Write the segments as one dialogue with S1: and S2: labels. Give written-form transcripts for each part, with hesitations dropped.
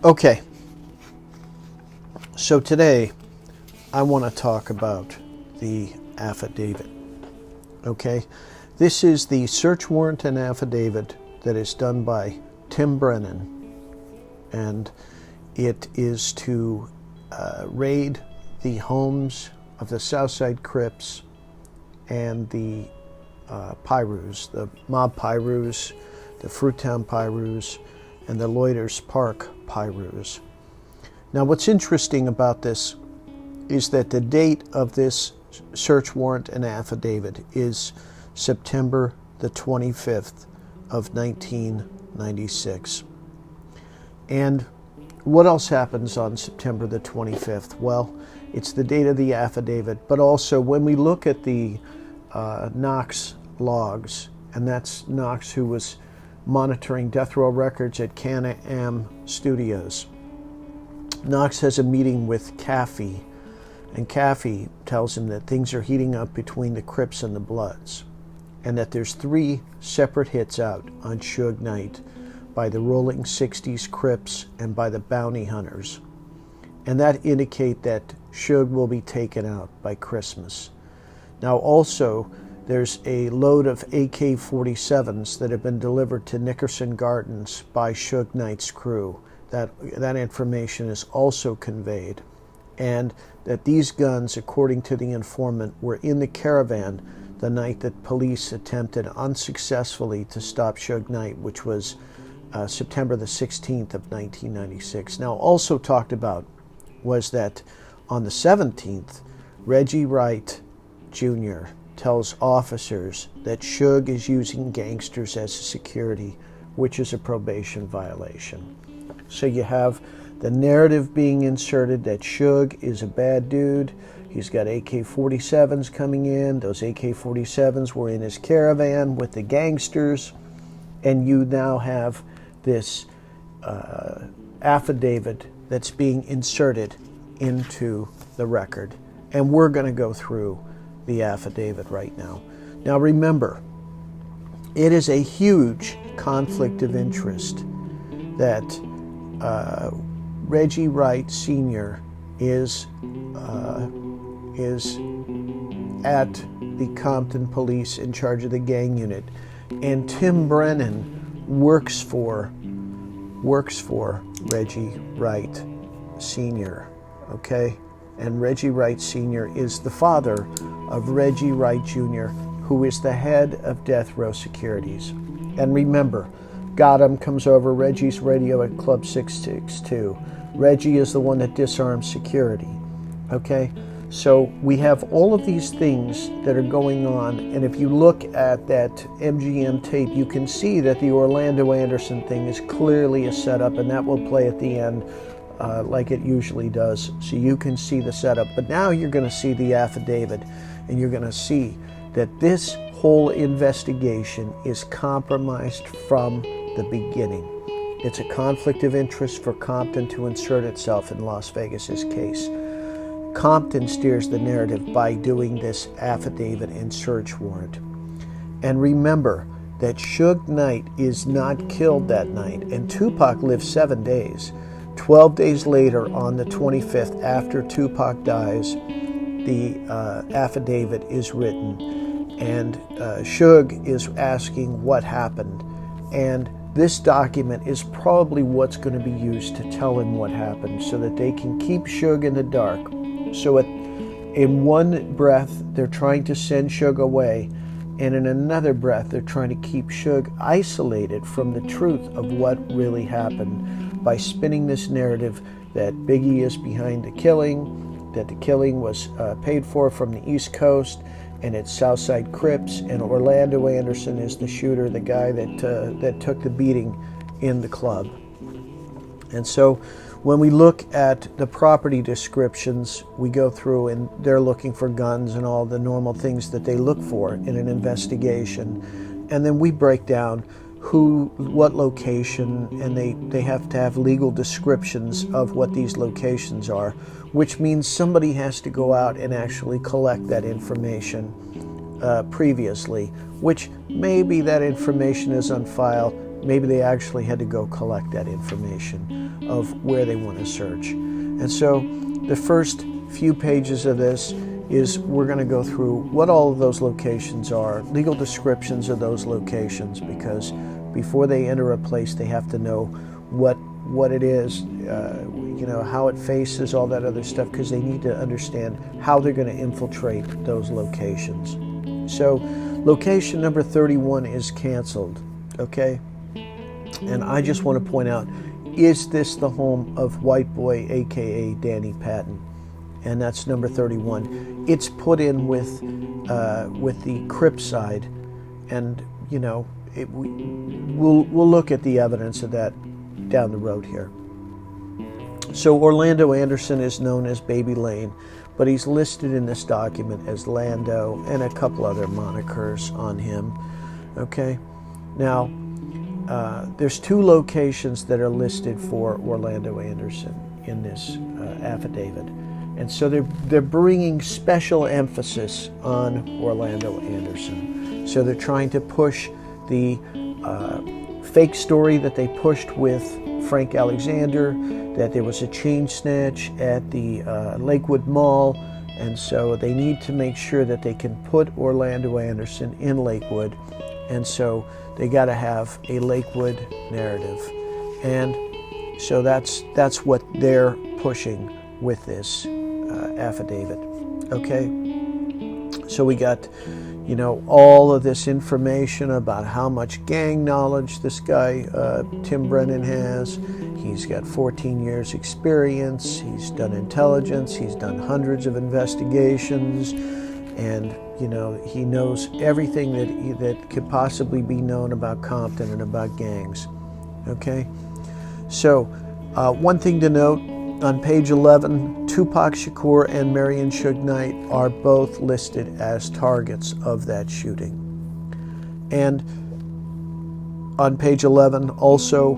S1: Okay, so today I want to talk about the affidavit. Okay, this is the search warrant and affidavit that is done by Tim Brennan, and it is to raid the homes of the Southside Crips and the Pyrus, the Mob Pyrus, the Fruittown Pyrus, and the Loiters Park Pyrus. Now, what's interesting about this is that the date of this search warrant and affidavit is September the 25th of 1996. And what else happens on September the 25th? Well, it's the date of the affidavit, but also when we look at the Knox logs, and that's Knox who was monitoring death row records at Can-Am Studios. Knox has a meeting with Caffey, and Caffey tells him that things are heating up between the Crips and the Bloods, and that there's 3 separate hits out on Suge Knight by the Rolling 60s Crips and by the Bounty Hunters, and that indicate that Suge will be taken out by Christmas. Now also, there's a load of AK-47s that have been delivered to Nickerson Gardens by Suge Knight's crew. That information is also conveyed. And that these guns, according to the informant, were in the caravan the night that police attempted unsuccessfully to stop Suge Knight, which was September the 16th of 1996. Now, also talked about was that on the 17th, Reggie Wright Jr. tells officers that Suge is using gangsters as security, which is a probation violation. So you have the narrative being inserted that Suge is a bad dude. He's got AK-47s coming in. Those AK-47s were in his caravan with the gangsters. And you now have this affidavit that's being inserted into the record. And we're going to go through the affidavit right now. Now remember, it is a huge conflict of interest that Reggie Wright Sr. is at the Compton Police in charge of the gang unit, and Tim Brennan works for Reggie Wright Sr. Okay, and Reggie Wright Sr. is the father of Reggie Wright Jr., who is the head of Death Row Securities. And remember, Gotham comes over Reggie's radio at Club 662. Reggie is the one that disarms security. Okay? So we have all of these things that are going on, and if you look at that MGM tape, you can see that the Orlando Anderson thing is clearly a setup, and that will play at the end like it usually does, so you can see the setup. But now you're going to see the affidavit, and you're going to see that this whole investigation is compromised from the beginning. It's a conflict of interest for Compton to insert itself in Las Vegas's case. Compton steers the narrative by doing this affidavit and search warrant. And remember that Suge Knight is not killed that night, and Tupac lived 7 days. 12 days later, on the 25th, after Tupac dies, the affidavit is written, and Suge is asking what happened. And this document is probably what's going to be used to tell him what happened, so that they can keep Suge in the dark. So in one breath, they're trying to send Suge away, and in another breath, they're trying to keep Suge isolated from the truth of what really happened by spinning this narrative that Biggie is behind the killing, that the killing was paid for from the East Coast, and it's Southside Crips, and Orlando Anderson is the shooter, the guy that took the beating in the club. And so when we look at the property descriptions, we go through and they're looking for guns and all the normal things that they look for in an investigation. And then we break down who, what location, and they have to have legal descriptions of what these locations are, which means somebody has to go out and actually collect that information previously, which maybe that information is on file, maybe they actually had to go collect that information of where they want to search. And so the first few pages of this is we're going to go through what all of those locations are, legal descriptions of those locations, because before they enter a place, they have to know what it is, how it faces, all that other stuff, because they need to understand how they're going to infiltrate those locations. So location number 31 is canceled, okay? And I just want to point out, is this the home of White Boy, aka Danny Patton? And that's number 31. It's put in with the Crip side, and we'll look at the evidence of that down the road here. So Orlando Anderson is known as Baby Lane, but he's listed in this document as Lando and a couple other monikers on him. Okay, now there's two locations that are listed for Orlando Anderson in this affidavit. And so they're bringing special emphasis on Orlando Anderson. So they're trying to push the fake story that they pushed with Frank Alexander, that there was a chain snatch at the Lakewood Mall, and so they need to make sure that they can put Orlando Anderson in Lakewood, and so they got to have a Lakewood narrative. And so that's what they're pushing with this affidavit. Okay, so we got all of this information about how much gang knowledge this guy Tim Brennan has. He's got 14 years experience, he's done intelligence, he's done hundreds of investigations, and he knows everything that could possibly be known about Compton and about gangs. Okay, so one thing to note, on page 11, Tupac Shakur and Marion Suge Knight are both listed as targets of that shooting. And on page 11, also,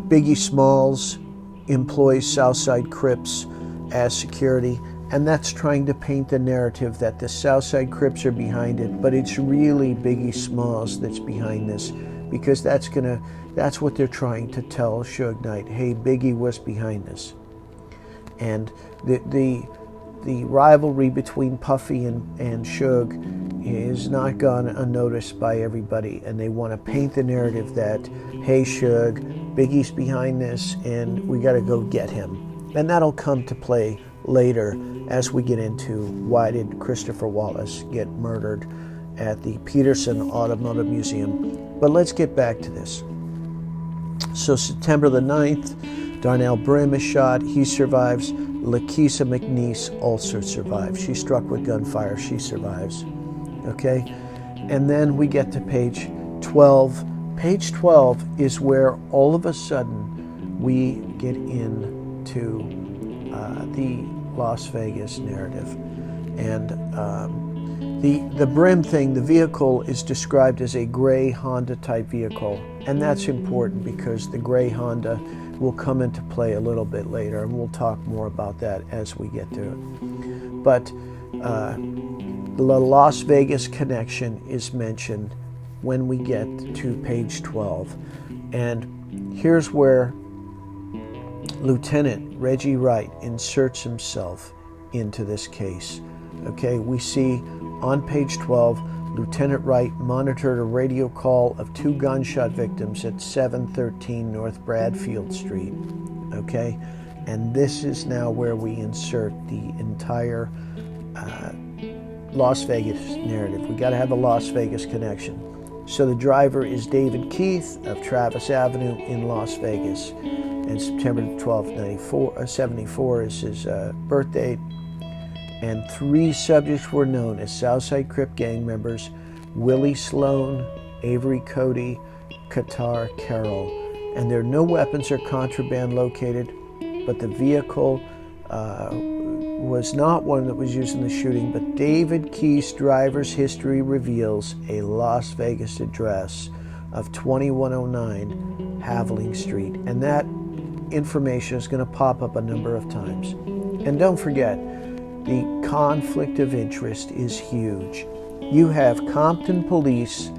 S1: Biggie Smalls employs Southside Crips as security, and that's trying to paint the narrative that the Southside Crips are behind it, but it's really Biggie Smalls that's behind this, because that's what they're trying to tell Suge Knight. Hey, Biggie was behind this. And the rivalry between Puffy and Suge is not gone unnoticed by everybody, and they want to paint the narrative that, hey, Suge, Biggie's behind this, and we got to go get him. And that'll come to play later as we get into why did Christopher Wallace get murdered at the Peterson Automotive Museum. But let's get back to this. So September the 9th, Darnell Brim is shot. He survives. Lakeisha McNeese also survives. She's struck with gunfire. She survives. Okay? And then we get to page 12. Page 12 is where all of a sudden we get into the Las Vegas narrative. And the Brim thing, the vehicle is described as a gray Honda type vehicle, and that's important because the gray Honda will come into play a little bit later, and we'll talk more about that as we get to it. But the Las Vegas connection is mentioned when we get to page 12, and here's where Lieutenant Reggie Wright inserts himself into this case. Okay, we see on page 12, Lieutenant Wright monitored a radio call of 2 gunshot victims at 713 North Bradfield Street. Okay, and this is now where we insert the entire Las Vegas narrative. We got to have a Las Vegas connection. So the driver is David Keith of Travis Avenue in Las Vegas, and September 12th, 74 is his birth date. And 3 subjects were known as Southside Crip gang members: Willie Sloan, Avery Cody, Qatar Carroll. And there are no weapons or contraband located, but the vehicle was not one that was used in the shooting, but David Keith's driver's history reveals a Las Vegas address of 2109 Haveling Street. And that information is going to pop up a number of times. And don't forget, the conflict of interest is huge. You have Compton Police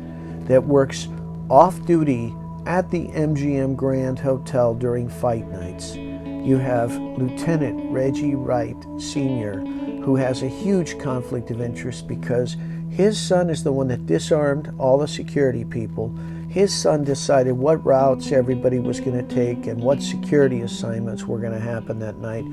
S1: that works off duty at the MGM Grand Hotel during fight nights. You have Lieutenant Reggie Wright Sr., who has a huge conflict of interest because his son is the one that disarmed all the security people. His son decided what routes everybody was going to take and what security assignments were going to happen that night,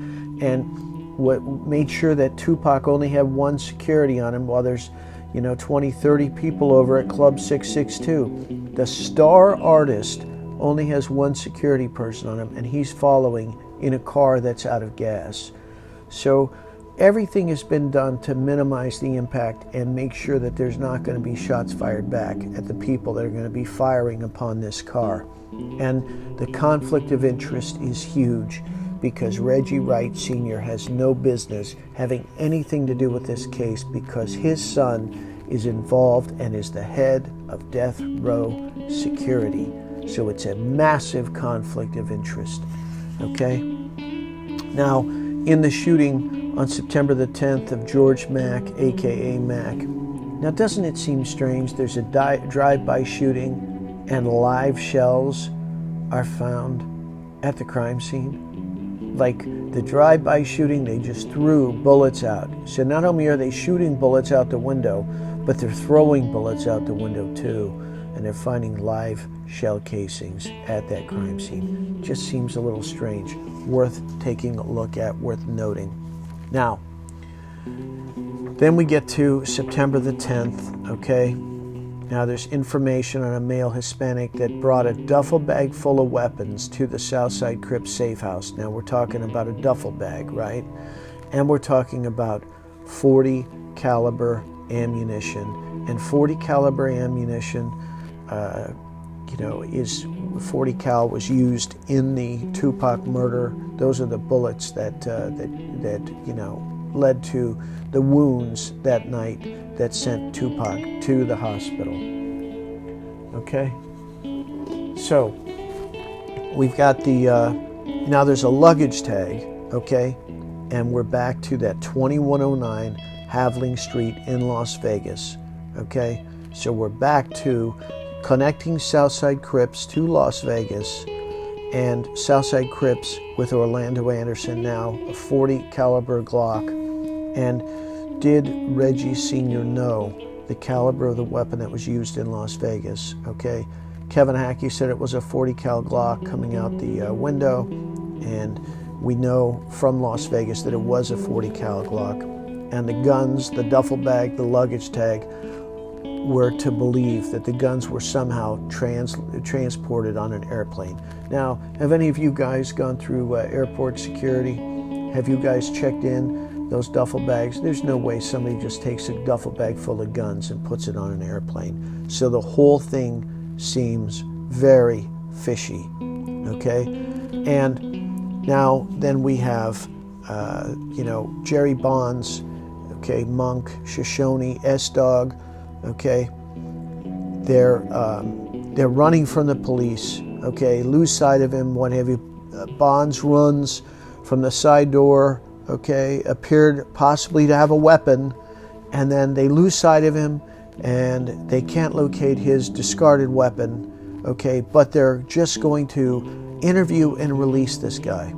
S1: and what made sure that Tupac only had one security on him while there's 20, 30 people over at Club 662. The star artist only has one security person on him, and he's following in a car that's out of gas. So everything has been done to minimize the impact and make sure that there's not going to be shots fired back at the people that are going to be firing upon this car. And the conflict of interest is huge because Reggie Wright Sr. has no business having anything to do with this case because his son is involved and is the head of death row security. So it's a massive conflict of interest. Okay? Now, in the shooting on September the 10th of George Mack, aka Mack, now doesn't it seem strange? There's a drive-by shooting and live shells are found at the crime scene. Like the drive-by shooting, they just threw bullets out. So not only are they shooting bullets out the window, but they're throwing bullets out the window too. And they're finding live shell casings at that crime scene. Just seems a little strange. Worth taking a look at, worth noting. Now, then we get to September the 10th, okay? Now there's information on a male Hispanic that brought a duffel bag full of weapons to the Southside Crips safe house. Now we're talking about a duffel bag, right? And we're talking about 40 caliber ammunition. And 40 caliber ammunition, is 40 cal was used in the Tupac murder. Those are the bullets that led to the wounds that night that sent Tupac to the hospital. Okay? So, we've got now there's a luggage tag, okay? And we're back to that 2109 Haveling Street in Las Vegas, okay? So we're back to connecting Southside Crips to Las Vegas and Southside Crips with Orlando Anderson, now a 40 caliber Glock. And did Reggie Sr. know the caliber of the weapon that was used in Las Vegas? Okay, Kevin Hackey said it was a 40 cal Glock coming out the window, and we know from Las Vegas that it was a 40 cal Glock. And the guns, the duffel bag, the luggage tag, were to believe that the guns were somehow transported on an airplane. Now, have any of you guys gone through airport security? Have you guys checked in those duffel bags? There's no way somebody just takes a duffel bag full of guns and puts it on an airplane. So the whole thing seems very fishy, okay? And now then we have, Jerry Bonds, okay, Monk, Shoshone, S-Dog, okay? They're running from the police, okay? Lose sight of him, what have you. Bonds runs from the side door, okay? Appeared possibly to have a weapon, and then they lose sight of him, and they can't locate his discarded weapon, okay? But they're just going to interview and release this guy.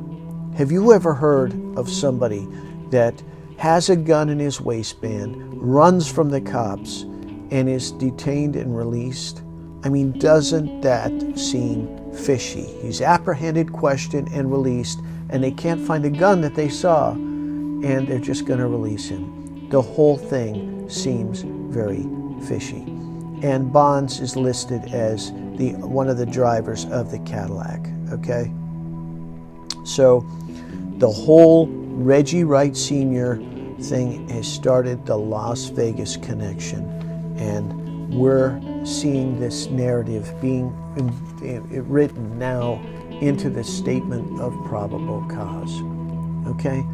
S1: Have you ever heard of somebody that has a gun in his waistband, runs from the cops, and is detained and released? I mean, doesn't that seem fishy? He's apprehended, questioned, and released, and they can't find the gun that they saw, and they're just going to release him. The whole thing seems very fishy. And Bonds is listed as one of the drivers of the Cadillac, okay? So the whole Reggie Wright Sr. thing has started the Las Vegas connection. And we're seeing this narrative being written now into the statement of probable cause. Okay?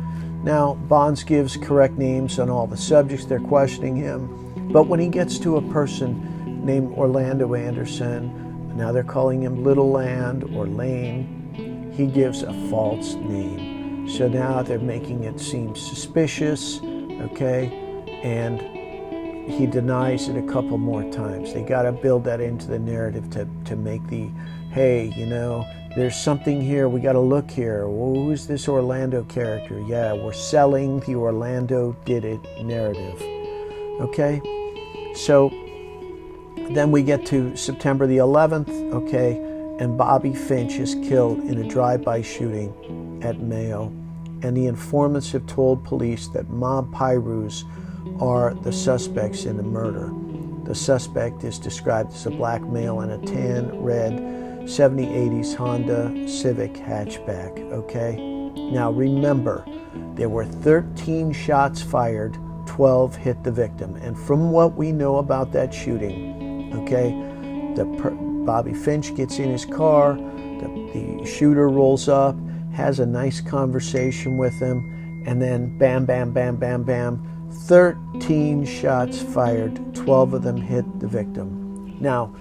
S1: Now, Bonds gives correct names on all the subjects they're questioning him, but when he gets to a person named Orlando Anderson, now they're calling him Little Land or Lane, he gives a false name. So now they're making it seem suspicious, okay? And he denies it a couple more times. They got to build that into the narrative to make the, hey, you know, there's something here, we got to look here. Well, who's this Orlando character? Yeah, we're selling the Orlando did it narrative. Okay, so then we get to September the 11th, okay, and Bobby Finch is killed in a drive-by shooting at Mayo, and the informants have told police that mob Pyrus are the suspects in the murder. The suspect is described as a black male in a tan, red, 70-80s Honda Civic hatchback, okay? Now remember, there were 13 shots fired, 12 hit the victim. And from what we know about that shooting, okay, Bobby Finch gets in his car, the shooter rolls up, has a nice conversation with him, and then bam, bam, bam, bam, bam, 13 shots fired, 12 of them hit the victim. Now,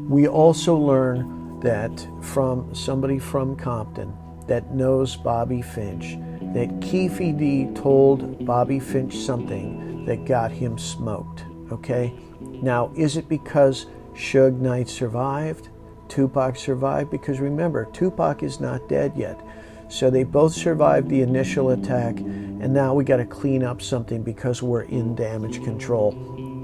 S1: we also learn that from somebody from Compton that knows Bobby Finch, that Keefe D told Bobby Finch something that got him smoked, okay? Now, is it because Suge Knight survived? Tupac survived? Because remember, Tupac is not dead yet. So they both survived the initial attack, and now we got to clean up something because we're in damage control.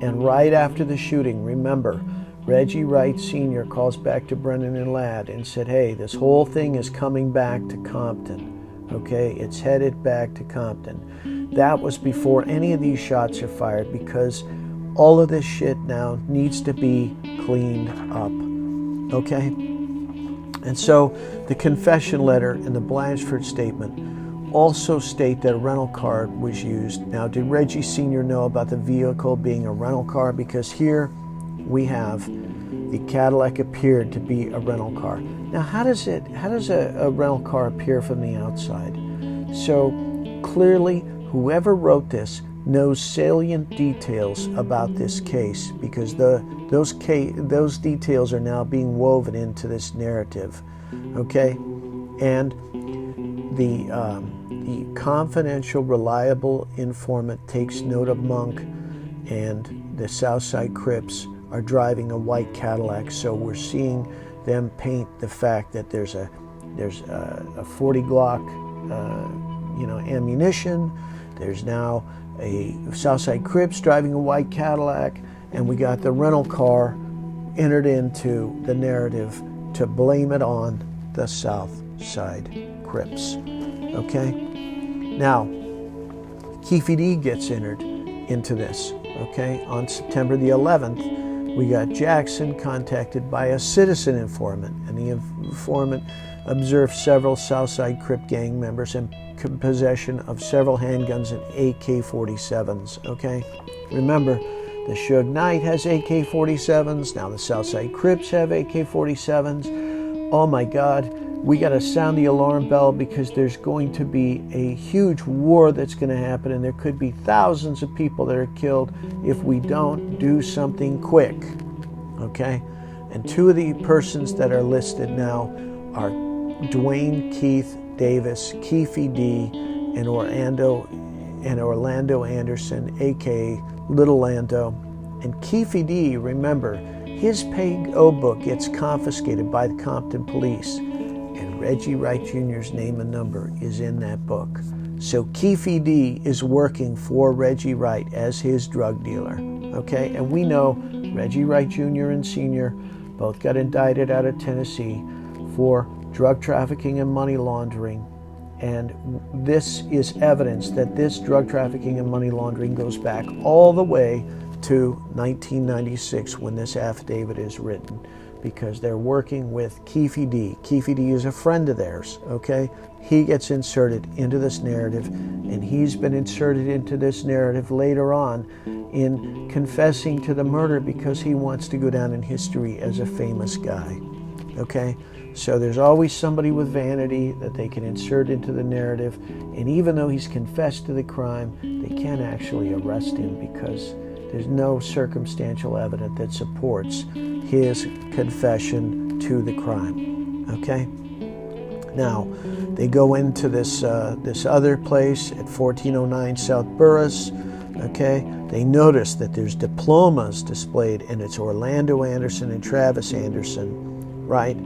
S1: And right after the shooting, remember, Reggie Wright Sr. calls back to Brennan and Ladd and said, hey, this whole thing is coming back to Compton, okay? It's headed back to Compton. That was before any of these shots are fired because all of this shit now needs to be cleaned up, okay? And so the confession letter and the Blanchford statement also state that a rental car was used. Now, did Reggie Sr. know about the vehicle being a rental car? Because here we have the Cadillac appeared to be a rental car. Now, how does a rental car appear from the outside? So clearly, whoever wrote this knows salient details about this case because those details are now being woven into this narrative, okay? And the confidential, reliable informant takes note of Monk, and the Southside Crips are driving a white Cadillac. So we're seeing them paint the fact that there's a 40 Glock, ammunition. There's now a Southside Crips driving a white Cadillac, and we got the rental car entered into the narrative to blame it on the Southside Crips. Okay? Now, Keefe D gets entered into this. Okay? On September the 11th, we got Jackson contacted by a citizen informant, and the informant observed several Southside Crip gang members in possession of several handguns and AK-47s, okay? Remember, the Suge Knight has AK-47s, now the Southside Crips have AK-47s. Oh my God, we gotta sound the alarm bell because there's going to be a huge war that's gonna happen, and there could be thousands of people that are killed if we don't do something quick, okay? And two of the persons that are listed now are Dwayne Keith Davis, Keefe D, and Orlando Anderson, aka Little Lando. And Keefe D, remember, his pay-go book gets confiscated by the Compton Police, and Reggie Wright Jr.'s name and number is in that book. So Keefe D is working for Reggie Wright as his drug dealer, okay? And we know Reggie Wright Jr. and Sr. both got indicted out of Tennessee for drug trafficking and money laundering. And this is evidence that this drug trafficking and money laundering goes back all the way to 1996 when this affidavit is written, because they're working with Keefe D. Keefe D is a friend of theirs, okay? He gets inserted into this narrative, and he's been inserted into this narrative later on in confessing to the murder because he wants to go down in history as a famous guy, okay? So there's always somebody with vanity that they can insert into the narrative, and even though he's confessed to the crime, they can't actually arrest him because there's no circumstantial evidence that supports his confession to the crime, okay? Now, they go into this other place at 1409 South Burris. Okay, they notice that there's diplomas displayed, and it's Orlando Anderson and Travis Anderson, right?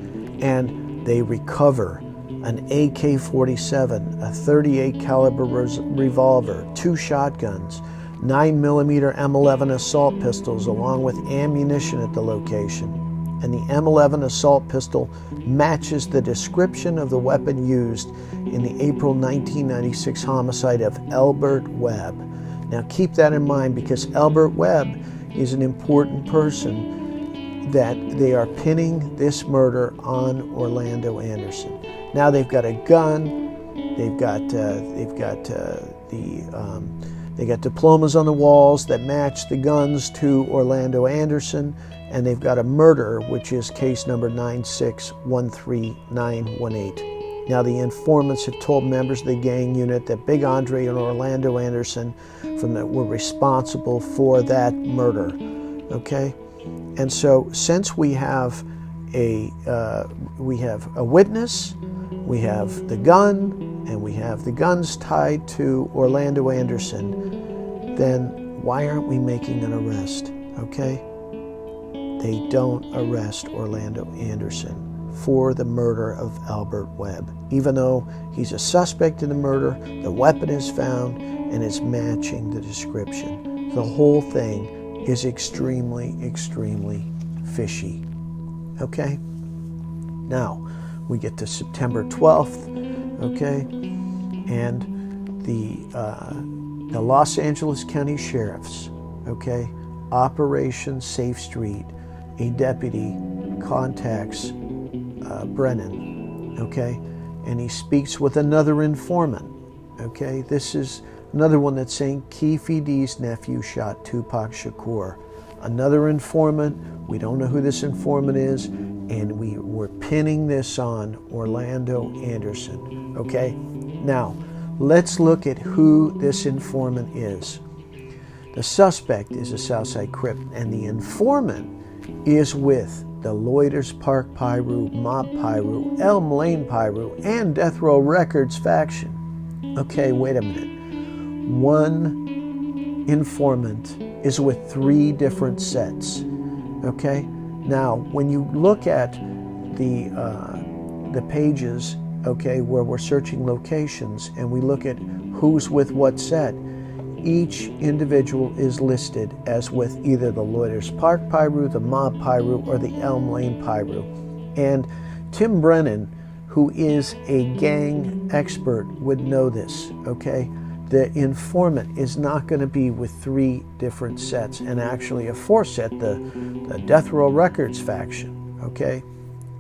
S1: And they recover an AK-47, a 38 caliber revolver, 2 shotguns, 9mm M11 assault pistols, along with ammunition at the location. And the M11 assault pistol matches the description of the weapon used in the April 1996 homicide of Albert Webb. Now keep that in mind, because Albert Webb is an important person that they are pinning this murder on Orlando Anderson. Now they've got a gun, they got diplomas on the walls that match the guns to Orlando Anderson, and they've got a murder, which is case number 9613918. Now, the informants have told members of the gang unit that Big Andre and Orlando Anderson were responsible for that murder. Okay, and so since we have a witness, we have the gun, and we have the guns tied to Orlando Anderson, then why aren't we making an arrest? Okay, they don't arrest Orlando Anderson for the murder of Albert Webb. Even though he's a suspect in the murder, the weapon is found and it's matching the description. The whole thing is extremely, extremely fishy. Okay? Now, we get to September 12th, okay? And the Los Angeles County Sheriffs, okay? Operation Safe Street, a deputy contacts Brennan, okay, and he speaks with another informant, okay. This is another one that's saying Keefe D's nephew shot Tupac Shakur. Another informant, we don't know who this informant is, and we're pinning this on Orlando Anderson, okay. Now, let's look at who this informant is. The suspect is a Southside Crip, and the informant is with the Loiters Park Pyru, Mob Pyru, Elm Lane Pyru, and Death Row Records faction. Okay, wait a minute. One informant is with 3 different sets. Okay, now when you look at the pages, okay, where we're searching locations, and we look at who's with what set, each individual is listed as with either the Loiters Park Pyru, the Mob Pyru, or the Elm Lane Pyru. And Tim Brennan, who is a gang expert, would know this, okay? The informant is not going to be with 3 different sets, and actually a 4th set, the Death Row Records faction, okay?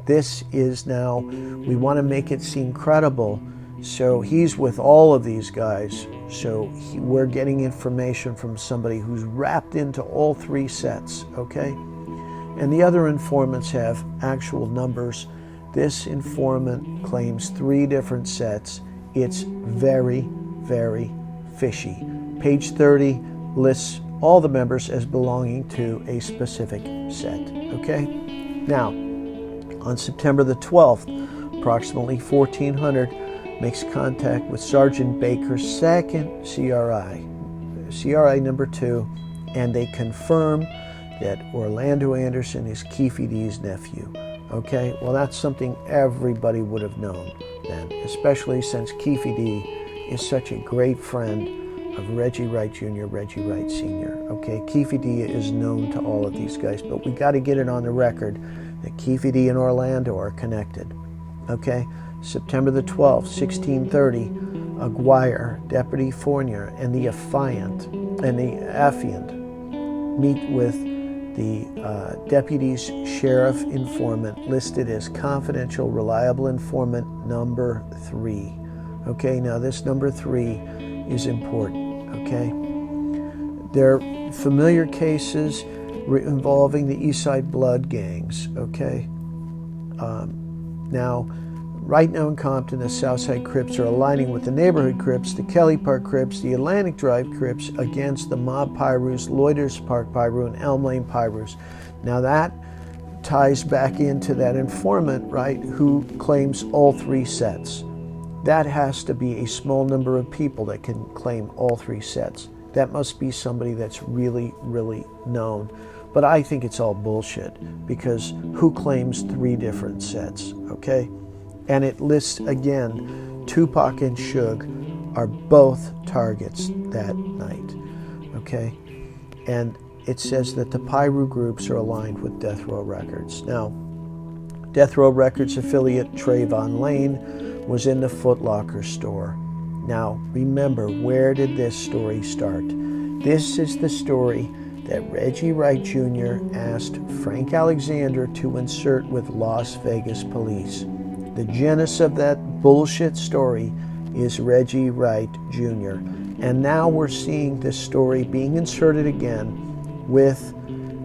S1: This is now, we want to make it seem credible, so he's with all of these guys. So we're getting information from somebody who's wrapped into all 3 sets, okay? And the other informants have actual numbers. This informant claims 3 different sets. It's very, very fishy. Page 30 lists all the members as belonging to a specific set, okay? Now, on September the 12th, approximately 1400, makes contact with Sergeant Baker's 2nd CRI number 2, and they confirm that Orlando Anderson is Keefe D's nephew. Okay, well, that's something everybody would have known then, especially since Keefe D is such a great friend of Reggie Wright Jr., Reggie Wright Sr. Okay, Keefe D is known to all of these guys, but we got to get it on the record that Keefe D and Orlando are connected. Okay, September the 12th, 1630, Aguirre, Deputy Fournier, and the Affiant meet with the deputy's sheriff informant listed as confidential reliable informant number 3. Okay, now this number 3 is important, okay? They're familiar cases involving the Eastside Blood gangs, okay? Now, right now in Compton, the Southside Crips are aligning with the Neighborhood Crips, the Kelly Park Crips, the Atlantic Drive Crips against the Mob Pyrus, Loiters Park Pyru, and Elm Lane Pyrus. Now that ties back into that informant, right, who claims all 3 sets. That has to be a small number of people that can claim all 3 sets. That must be somebody that's really, really known. But I think it's all bullshit, because who claims 3 different sets, okay? And it lists, again, Tupac and Suge are both targets that night, okay? And it says that the Piru groups are aligned with Death Row Records. Now, Death Row Records affiliate Trayvon Lane was in the Foot Locker store. Now, remember, where did this story start? This is the story that Reggie Wright Jr. asked Frank Alexander to insert with Las Vegas police. The genesis of that bullshit story is Reggie Wright Jr. And now we're seeing this story being inserted again with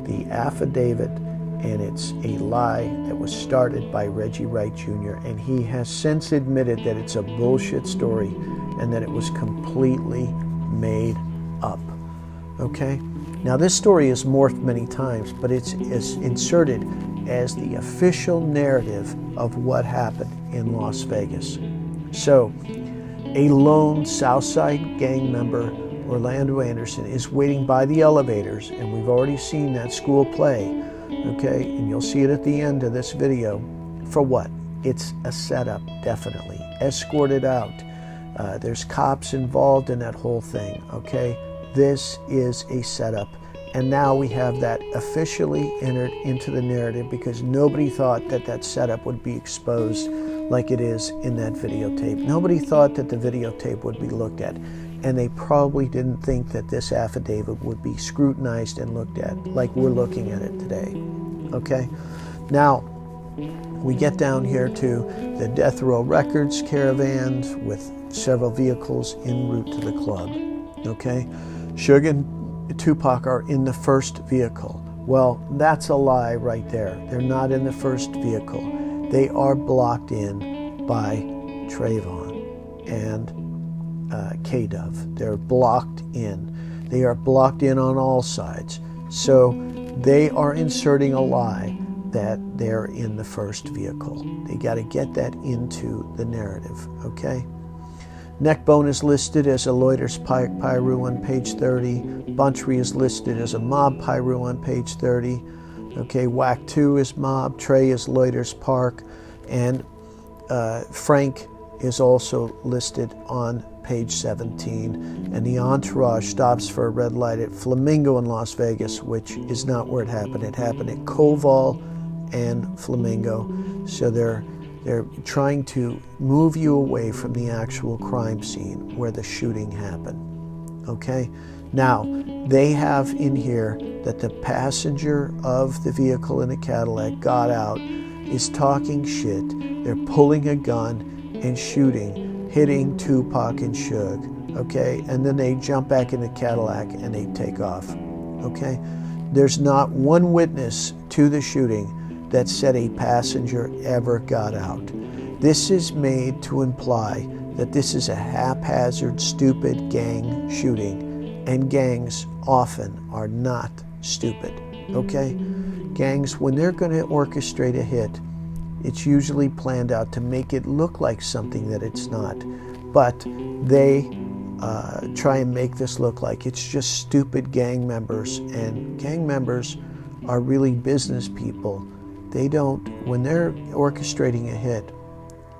S1: the affidavit, and it's a lie that was started by Reggie Wright Jr. And he has since admitted that it's a bullshit story and that it was completely made up. Okay? Now this story is morphed many times, but it's inserted as the official narrative of what happened in Las Vegas. So, a lone Southside gang member, Orlando Anderson, is waiting by the elevators, and we've already seen that school play, okay? And you'll see it at the end of this video. For what? It's a setup, definitely. Escorted out. There's cops involved in that whole thing, okay? This is a setup. And now we have that officially entered into the narrative, because nobody thought that that setup would be exposed like it is in that videotape. Nobody thought that the videotape would be looked at. And they probably didn't think that this affidavit would be scrutinized and looked at like we're looking at it today. Okay? Now, we get down here to the Death Row Records caravans with several vehicles en route to the club. Okay? Suge and Tupac are in the first vehicle. Well, that's a lie right there. They're not in the first vehicle. They are blocked in by Trayvon and K-Dove. They're blocked in. They are blocked in on all sides. So they are inserting a lie that they're in the first vehicle. They got to get that into the narrative, okay? Neckbone is listed as a Loiters Piru on page 30. Buntry is listed as a Mob Piru on page 30. Okay, Whack 2 is Mob, Trey is Loiters Park, and Frank is also listed on page 17. And the entourage stops for a red light at Flamingo in Las Vegas, which is not where it happened. It happened at Koval and Flamingo. So they're trying to move you away from the actual crime scene where the shooting happened. Okay? Now, they have in here that the passenger of the vehicle in a Cadillac got out, is talking shit, they're pulling a gun and shooting, hitting Tupac and Suge, okay? And then they jump back in the Cadillac and they take off, okay? There's not one witness to the shooting that said a passenger ever got out. This is made to imply that this is a haphazard, stupid gang shooting. And gangs often are not stupid, okay? Gangs, when they're going to orchestrate a hit, it's usually planned out to make it look like something that it's not. But they try and make this look like it's just stupid gang members. And gang members are really business people. They don't, when they're orchestrating a hit,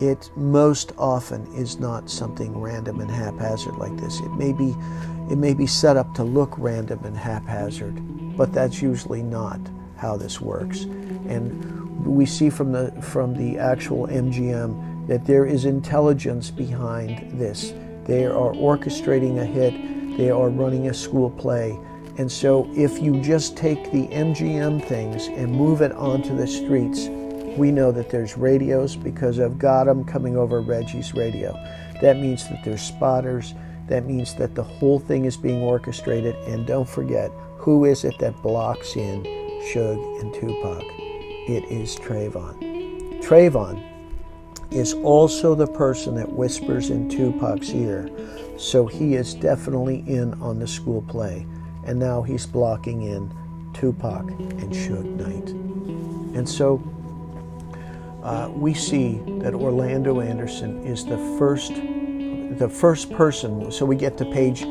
S1: it most often is not something random and haphazard like this. It may be set up to look random and haphazard, but that's usually not how this works. And we see from the actual MGM that there is intelligence behind this. They are orchestrating a hit. They are running a school play. And so if you just take the MGM things and move it onto the streets, we know that there's radios because I've got them coming over Reggie's radio. That means that there's spotters. That means that the whole thing is being orchestrated. And don't forget, who is it that blocks in Suge and Tupac? It is Trayvon. Trayvon is also the person that whispers in Tupac's ear. So he is definitely in on the school play. And now he's blocking in Tupac and Suge Knight. And so we see that Orlando Anderson is the first person. So we get to page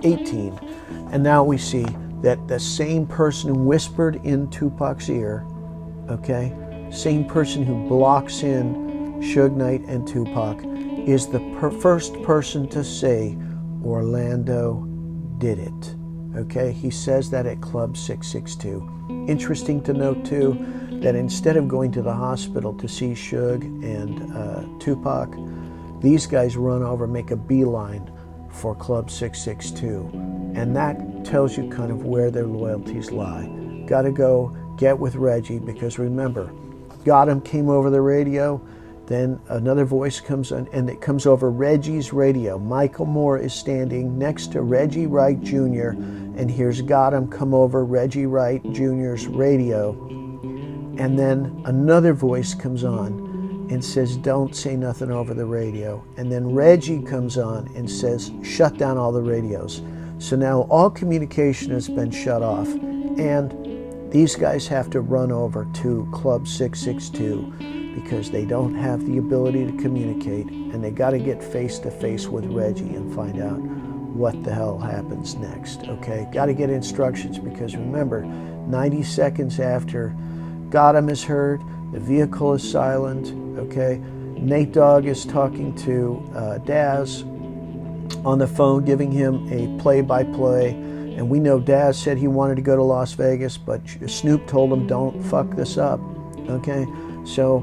S1: 18. And now we see that the same person who whispered in Tupac's ear, okay, same person who blocks in Suge Knight and Tupac, is the first person to say Orlando did it. Okay, he says that at Club 662. Interesting to note too that instead of going to the hospital to see Suge and Tupac, these guys run over, make a beeline for Club 662. And that tells you kind of where their loyalties lie. Got to go get with Reggie, because remember, Got Him came over the radio. Then another voice comes on, and it comes over Reggie's radio. Michael Moore is standing next to Reggie Wright Jr., and here's Got Him come over Reggie Wright Jr.'s radio. And then another voice comes on and says, don't say nothing over the radio. And then Reggie comes on and says, shut down all the radios. So now all communication has been shut off, and these guys have to run over to Club 662 because they don't have the ability to communicate, and they got to get face to face with Reggie and find out what the hell happens next. Okay, got to get instructions, because remember, 90 seconds after Got Him is heard, the vehicle is silent. Okay, Nate Dogg is talking to Daz on the phone, giving him a play-by-play, and we know Daz said he wanted to go to Las Vegas, but Snoop told him, don't fuck this up. Okay, so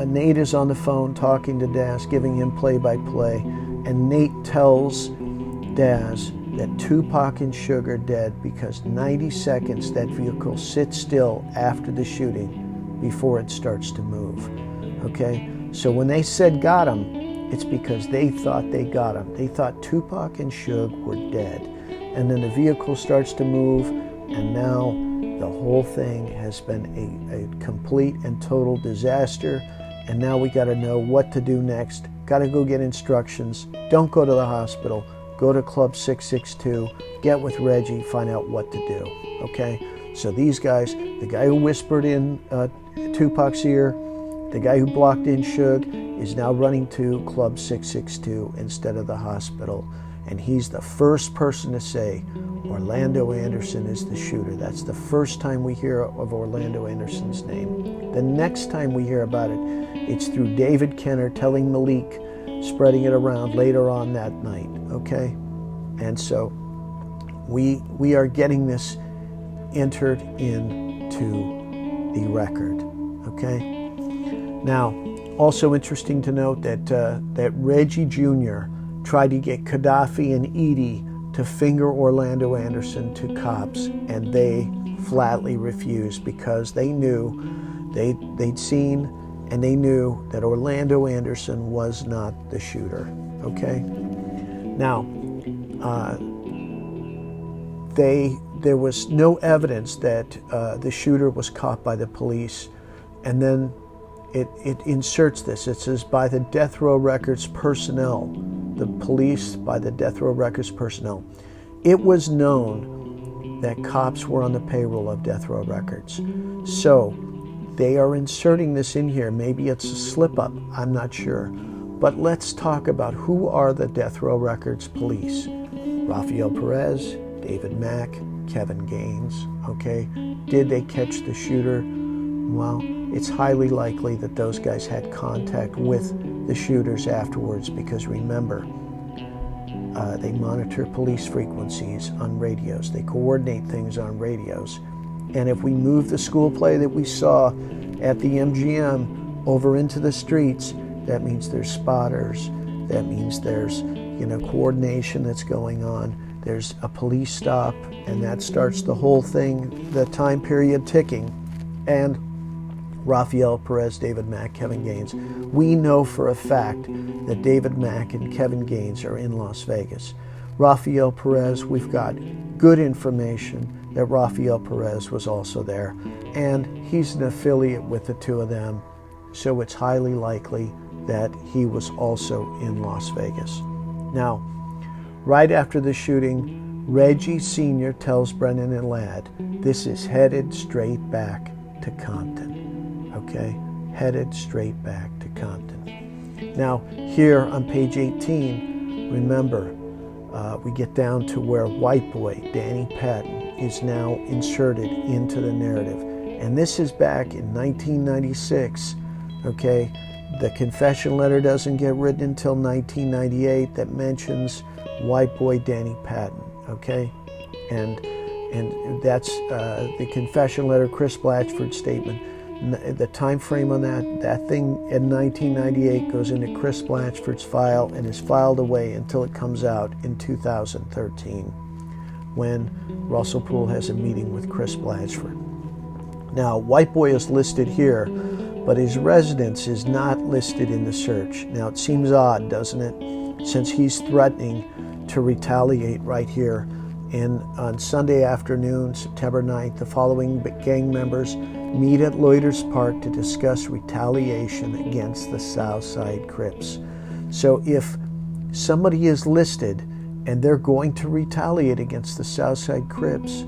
S1: Nate is on the phone talking to Daz, giving him play-by-play, and Nate tells Daz that Tupac and Suge are dead because 90 seconds that vehicle sits still after the shooting before it starts to move. Okay, so when they said got him, it's because they thought they got him. They thought Tupac and Suge were dead. And then the vehicle starts to move, and now the whole thing has been a complete and total disaster, and now we got to know what to do next. Got to go get instructions. Don't go to the hospital. Go to Club 662, get with Reggie, find out what to do. Okay? So these guys, the guy who whispered in Tupac's ear, the guy who blocked in Suge, is now running to Club 662 instead of the hospital. And he's the first person to say Orlando Anderson is the shooter. That's the first time we hear of Orlando Anderson's name. The next time we hear about it, it's through David Kenner telling Malik, spreading it around later on that night. Okay? And so we are getting this entered into the record. Okay? Now, also interesting to note that Reggie Jr. tried to get Gaddafi and Edie to finger Orlando Anderson to cops, and they flatly refused because they knew, they'd seen and they knew that Orlando Anderson was not the shooter. Okay? Now, there was no evidence that the shooter was caught by the police, and then it inserts this. It says, by the Death Row Records personnel, the police by the Death Row Records personnel. It was known that cops were on the payroll of Death Row Records. So they are inserting this in here. Maybe it's a slip up, I'm not sure. But let's talk about who are the Death Row Records police. Rafael Perez, David Mack, Kevin Gaines. Okay, did they catch the shooter? Well, it's highly likely that those guys had contact with the shooters afterwards, because remember, they monitor police frequencies on radios. They coordinate things on radios. And if we move the school play that we saw at the MGM over into the streets, that means there's spotters. That means there's, coordination that's going on. There's a police stop, and that starts the whole thing, the time period ticking. And Rafael Perez, David Mack, Kevin Gaines. We know for a fact that David Mack and Kevin Gaines are in Las Vegas. Rafael Perez, we've got good information that Rafael Perez was also there, and he's an affiliate with the two of them, so it's highly likely that he was also in Las Vegas. Now, right after the shooting, Reggie Sr. tells Brennan and Ladd, this is headed straight back to Compton. Okay, headed straight back to Compton. Now, here on page 18, remember, we get down to where white boy Danny Patton is now inserted into the narrative. And this is back in 1996, okay? The confession letter doesn't get written until 1998 that mentions white boy Danny Patton, okay? And that's the confession letter, Chris Blatchford's statement. The time frame on that thing in 1998 goes into Chris Blatchford's file and is filed away until it comes out in 2013 when Russell Poole has a meeting with Chris Blatchford. Now, white boy is listed here, but his residence is not listed in the search. Now, it seems odd, doesn't it? Since he's threatening to retaliate right here. And on Sunday afternoon, September 9th, the following gang members meet at Loiters Park to discuss retaliation against the Southside Crips. So if somebody is listed and they're going to retaliate against the Southside Crips,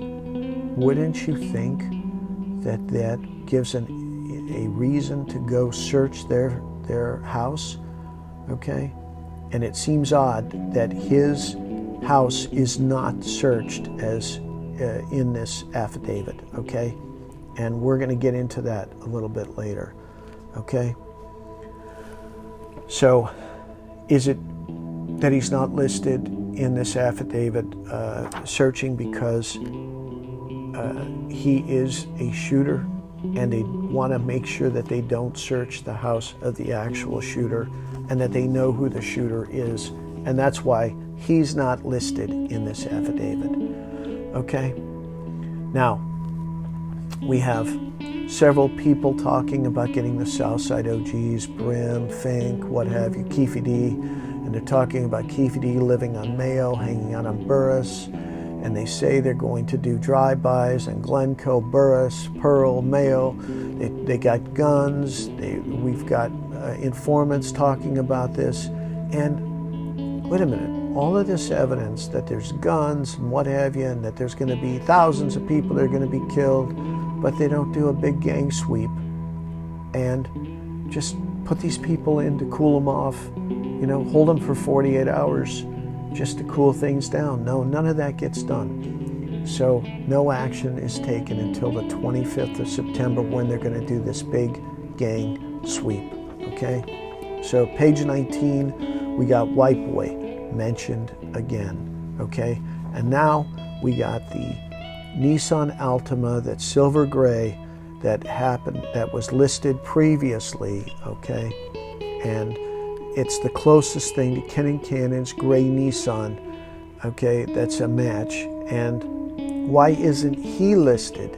S1: wouldn't you think that that gives a reason to go search their house? Okay? And it seems odd that his house is not searched as in this affidavit, okay? And we're going to get into that a little bit later, okay? So is it that he's not listed in this affidavit searching because he is a shooter and they want to make sure that they don't search the house of the actual shooter and that they know who the shooter is, and that's why he's not listed in this affidavit, okay? Now, we have several people talking about getting the Southside OGs, Brim, Fink, what have you, Keefe D, and they're talking about Keefe D living on Mayo, hanging out on Burris, and they say they're going to do drive-bys on Glencoe, Burris, Pearl, Mayo. They got guns. We've got informants talking about this. And wait a minute, all of this evidence that there's guns and what have you, and that there's going to be thousands of people that are going to be killed, but they don't do a big gang sweep and just put these people in to cool them off, you know, hold them for 48 hours just to cool things down. No, none of that gets done. So no action is taken until the 25th of September when they're going to do this big gang sweep, okay? So page 19, we got white boy mentioned again, okay? And now we got the Nissan Altima, that silver gray that happened, that was listed previously, okay? And it's the closest thing to Ken & Cannon's gray Nissan, okay? That's a match. And why isn't he listed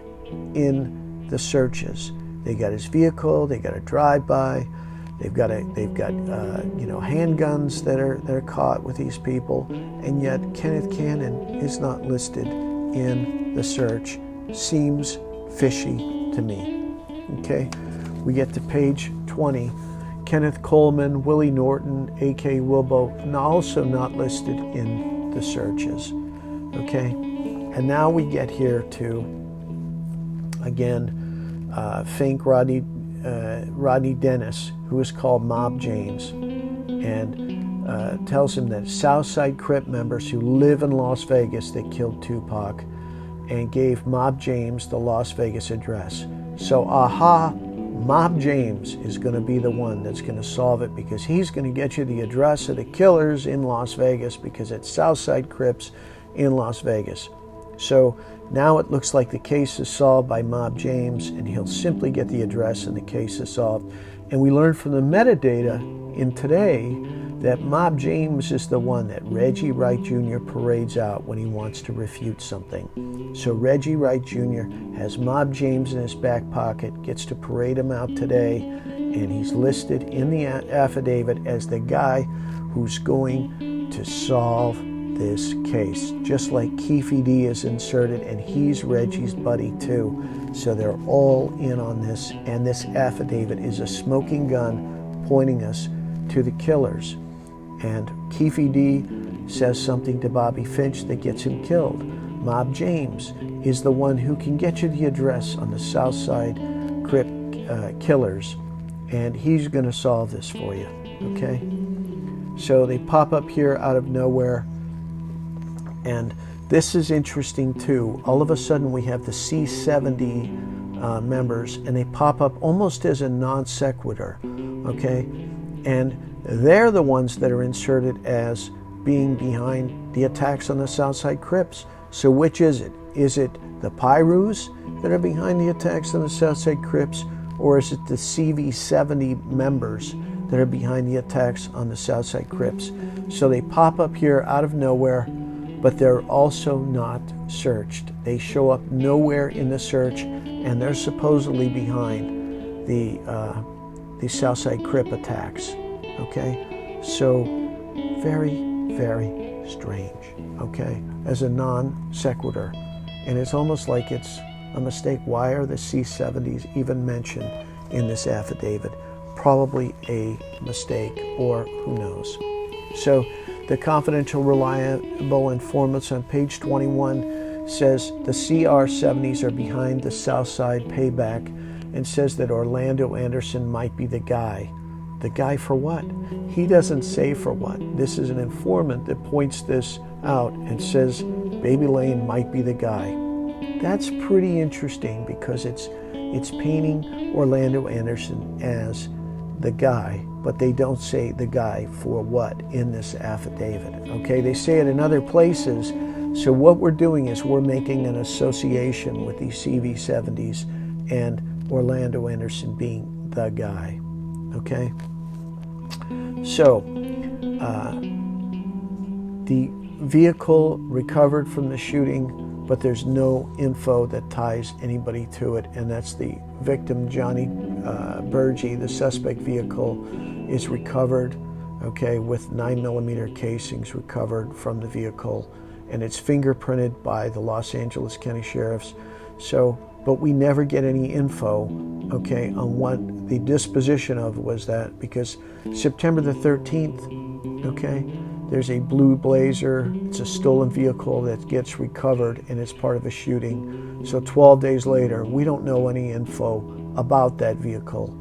S1: in the searches? They got his vehicle, they got a drive-by, they've got handguns that are caught with these people, and yet Kenneth Cannon is not listed in the search. Seems fishy to me. Okay, we get to page 20. Kenneth Coleman, Willie Norton, A.K. Wilbo, also not listed in the searches. Okay, and now we get here to, again, Fink Rodney Dennis, who is called Mob James, and tells him that Southside Crip members who live in Las Vegas, they killed Tupac, and gave Mob James the Las Vegas address. So, Mob James is going to be the one that's going to solve it, because he's going to get you the address of the killers in Las Vegas, because it's Southside Crips in Las Vegas. So now it looks like the case is solved by Mob James, and he'll simply get the address and the case is solved. And we learned from the metadata in today that Mob James is the one that Reggie Wright Jr. parades out when he wants to refute something. So Reggie Wright Jr. has Mob James in his back pocket, gets to parade him out today, and he's listed in the affidavit as the guy who's going to solve this case. Just like Keefe D is inserted, and he's Reggie's buddy too. So they're all in on this, and this affidavit is a smoking gun pointing us to the killers. And Keefe D says something to Bobby Finch that gets him killed. Mob James is the one who can get you the address on the Southside Crip killers, and he's going to solve this for you, okay? So they pop up here out of nowhere. And this is interesting too. All of a sudden we have the C70 members, and they pop up almost as a non sequitur, okay? And they're the ones that are inserted as being behind the attacks on the Southside Crips. So which is it? Is it the Pyrus that are behind the attacks on the Southside Crips, or is it the CV70 members that are behind the attacks on the Southside Crips? So they pop up here out of nowhere, but they're also not searched. They show up nowhere in the search, and they're supposedly behind the Southside Crip attacks. Okay, so very, very strange. Okay, as a non sequitur, and it's almost like it's a mistake. Why are the C70s even mentioned in this affidavit? Probably a mistake, or who knows. So the confidential reliable informants on page 21 says the CR70s are behind the Southside payback, and says that Orlando Anderson might be the guy. The guy for what? He doesn't say for what. This is an informant that points this out and says Baby Lane might be the guy. That's pretty interesting, because it's painting Orlando Anderson as the guy, but they don't say the guy for what in this affidavit. Okay, they say it in other places. So what we're doing is we're making an association with these CV70s and Orlando Anderson being the guy. Okay, so the vehicle recovered from the shooting, but there's no info that ties anybody to it, and that's the victim, Johnny Burgee. The suspect vehicle is recovered, okay, with 9mm casings recovered from the vehicle, and it's fingerprinted by the Los Angeles County Sheriffs. So, but we never get any info, okay, on what the disposition of was that, because September the 13th, okay, there's a blue Blazer. It's a stolen vehicle that gets recovered, and it's part of a shooting. So 12 days later, we don't know any info about that vehicle,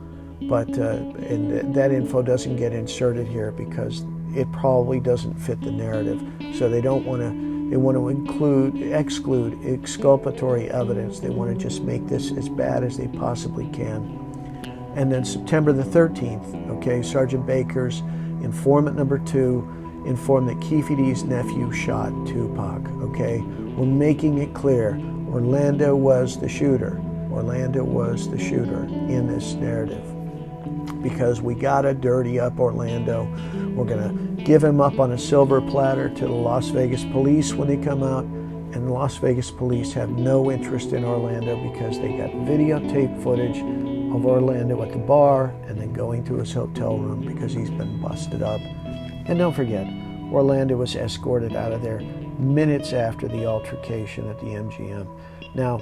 S1: but and that info doesn't get inserted here because it probably doesn't fit the narrative. So they don't want to. They want to exclude exculpatory evidence. They want to just make this as bad as they possibly can. And then September the 13th, okay, Sergeant Baker's informant number 2 informed that Keefe D's nephew shot Tupac, okay? We're making it clear Orlando was the shooter. Orlando was the shooter in this narrative, because we gotta dirty up Orlando. We're gonna give him up on a silver platter to the Las Vegas police when they come out, and the Las Vegas police have no interest in Orlando because they got videotape footage of Orlando at the bar and then going to his hotel room because he's been busted up. And don't forget, Orlando was escorted out of there minutes after the altercation at the MGM. Now,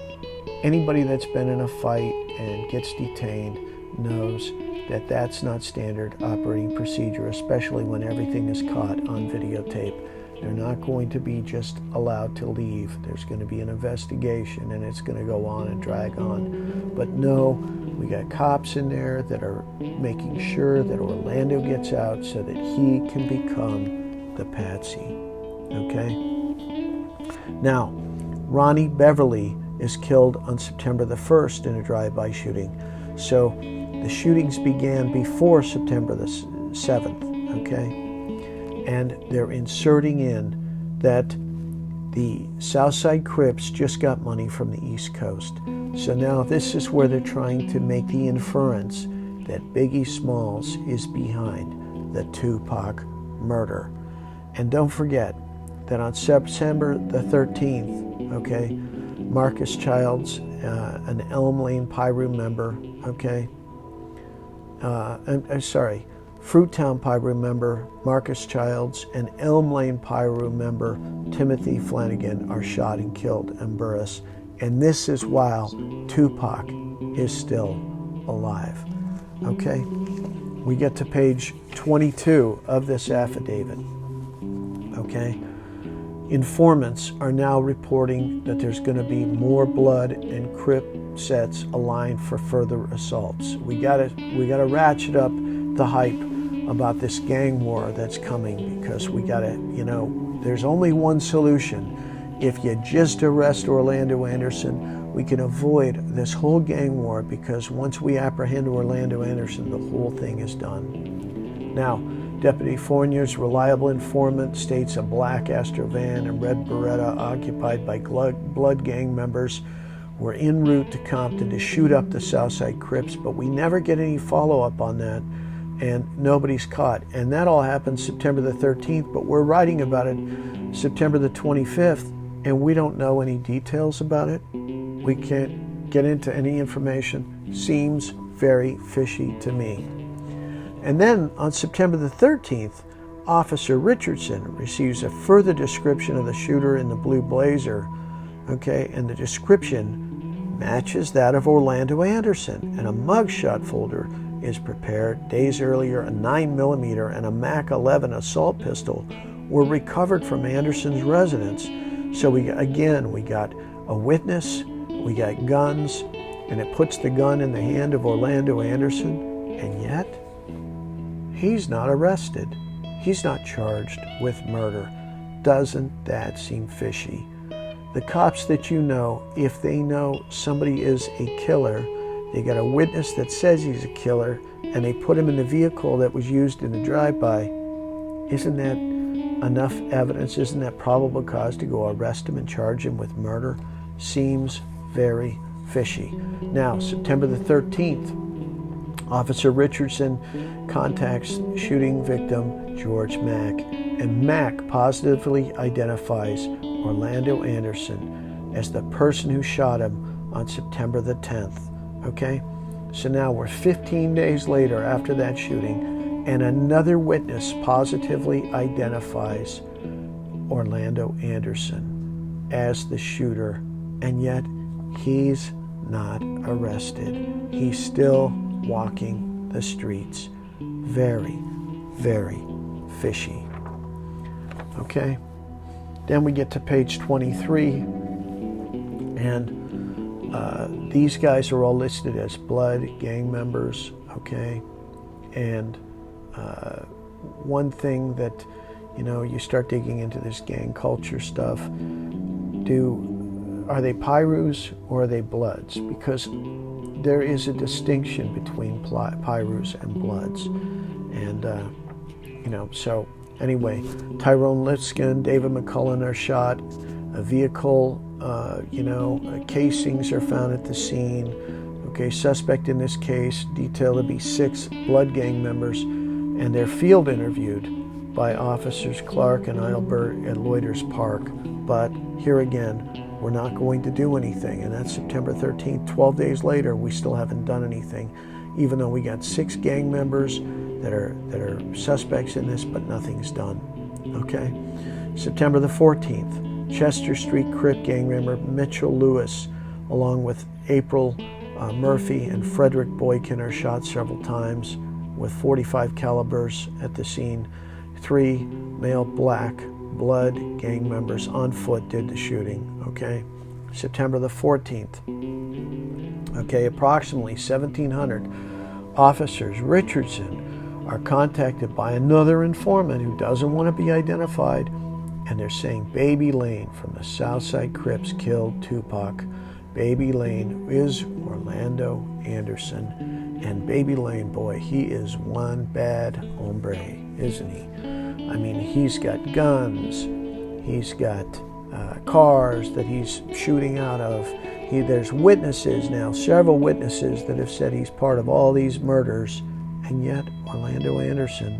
S1: anybody that's been in a fight and gets detained knows that that's not standard operating procedure, especially when everything is caught on videotape. They're not going to be just allowed to leave. There's going to be an investigation, and it's going to go on and drag on. But no, we got cops in there that are making sure that Orlando gets out so that he can become the Patsy. Okay? Now, Ronnie Beverly is killed on September the 1st in a drive-by shooting. So the shootings began before September the 7th, okay? And they're inserting in that the Southside Crips just got money from the East Coast. So now this is where they're trying to make the inference that Biggie Smalls is behind the Tupac murder. And don't forget that on September the 13th, okay, Marcus Childs, an Elm Lane Piru member, okay, Fruittown Piru member Marcus Childs and Elm Lane Piru member Timothy Flanagan are shot and killed in Burris. And this is while Tupac is still alive. Okay? We get to page 22 of this affidavit. Okay? Informants are now reporting that there's going to be more blood and Crip sets aligned for further assaults. We gotta ratchet up the hype about this gang war that's coming, because we gotta, there's only one solution. If you just arrest Orlando Anderson, we can avoid this whole gang war, because once we apprehend Orlando Anderson, the whole thing is done. Now, Deputy Fournier's reliable informant states a black Astra van and red Beretta occupied by blood gang members were en route to Compton to shoot up the Southside Crips, but we never get any follow-up on that, and nobody's caught. And that all happened September the 13th, but we're writing about it September the 25th, and we don't know any details about it. We can't get into any information. Seems very fishy to me. And then on September the 13th, Officer Richardson receives a further description of the shooter in the blue blazer, okay, and the description matches that of Orlando Anderson, and a mugshot folder is prepared. Days earlier, a 9mm and a MAC-11 assault pistol were recovered from Anderson's residence. So we got a witness, we got guns, and it puts the gun in the hand of Orlando Anderson, and yet he's not arrested. He's not charged with murder. Doesn't that seem fishy? The cops that you know, if they know somebody is a killer, they got a witness that says he's a killer, and they put him in the vehicle that was used in the drive-by. Isn't that enough evidence? Isn't that probable cause to go arrest him and charge him with murder? Seems very fishy. Now, September the 13th, Officer Richardson contacts shooting victim George Mack, and Mack positively identifies Orlando Anderson as the person who shot him on September the 10th. Okay? So now we're 15 days later after that shooting, and another witness positively identifies Orlando Anderson as the shooter, and yet he's not arrested. He's still walking the streets. Very, very fishy. Okay? Then we get to page 23, and these guys are all listed as blood gang members, okay? And one thing that, you start digging into this gang culture stuff, are they Pyrus or are they Bloods? Because there is a distinction between Pyrus and Bloods. And, so anyway, Tyrone Lipscomb, David McCullen are shot. A vehicle, casings are found at the scene. Okay, suspect in this case detailed to be 6 blood gang members, and they're field interviewed by officers Clark and Eilbert at Loiters Park. But here again, we're not going to do anything, and that's September 13th. 12 days later, we still haven't done anything, even though we got 6 gang members that are suspects in this, but nothing's done. Okay, September the 14th, Chester Street Crip gang member Mitchell Lewis, along with April Murphy and Frederick Boykin, are shot several times with .45 calibers at the scene. 3 male black blood gang members on foot did the shooting. Okay, September the 14th. Okay, approximately 1,700 officers Richardson are contacted by another informant who doesn't want to be identified, and they're saying Baby Lane from the Southside Crips killed Tupac. Baby Lane is Orlando Anderson, and Baby Lane, boy, he is one bad hombre, isn't he? I mean, he's got guns, he's got cars that he's shooting out of. There's witnesses now, several witnesses that have said he's part of all these murders, and yet Orlando Anderson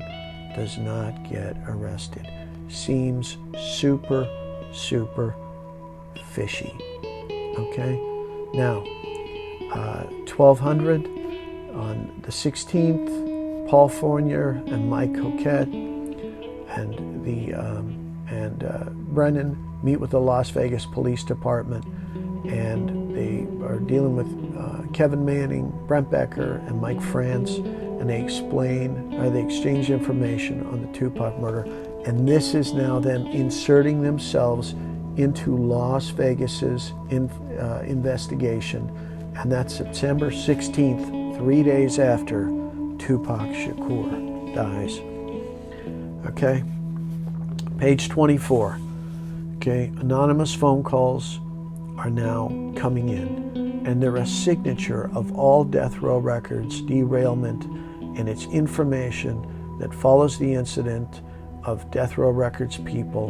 S1: does not get arrested. Seems super, super fishy. Okay? Now, 1200 on the 16th, Paul Fournier and Mike Coquette and Brennan meet with the Las Vegas Police Department, and they are dealing with Kevin Manning, Brent Becker, and Mike France, and they exchange information on the Tupac murder. And this is now them inserting themselves into Las Vegas's investigation, and that's September 16th, 3 days after Tupac Shakur. dies. Okay, page 24. Okay, anonymous phone calls are now coming in, and they're a signature of all death row records, derailment, and it's information that follows the incident of death row records people,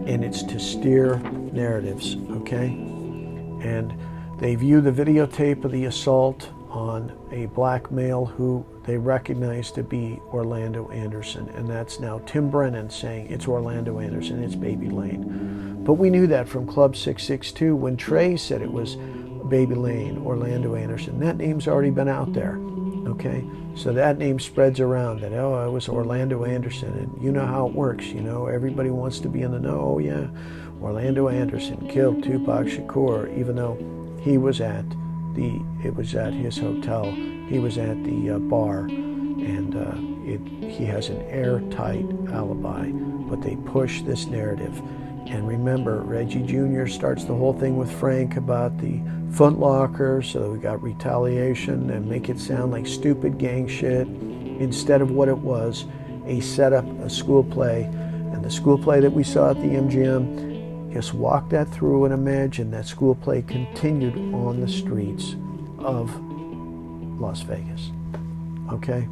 S1: and it's to steer narratives, okay? And they view the videotape of the assault on a black male who they recognize to be Orlando Anderson, and that's now Tim Brennan saying it's Orlando Anderson, it's Baby Lane. But we knew that from Club 662 when Trey said it was Baby Lane, Orlando Anderson. That name's already been out there, okay? So that name spreads around that, oh, it was Orlando Anderson, and you know how it works, you know, everybody wants to be in the know. Oh yeah, Orlando Anderson killed Tupac Shakur, even though he was at his hotel, he was at the bar, and he has an airtight alibi, but they push this narrative. And remember, Reggie Jr. starts the whole thing with Frank about the Foot Locker, so we got retaliation and make it sound like stupid gang shit instead of what it was, a setup, a school play. And the school play that we saw at the MGM, just walk that through and imagine that school play continued on the streets of Las Vegas. Okay?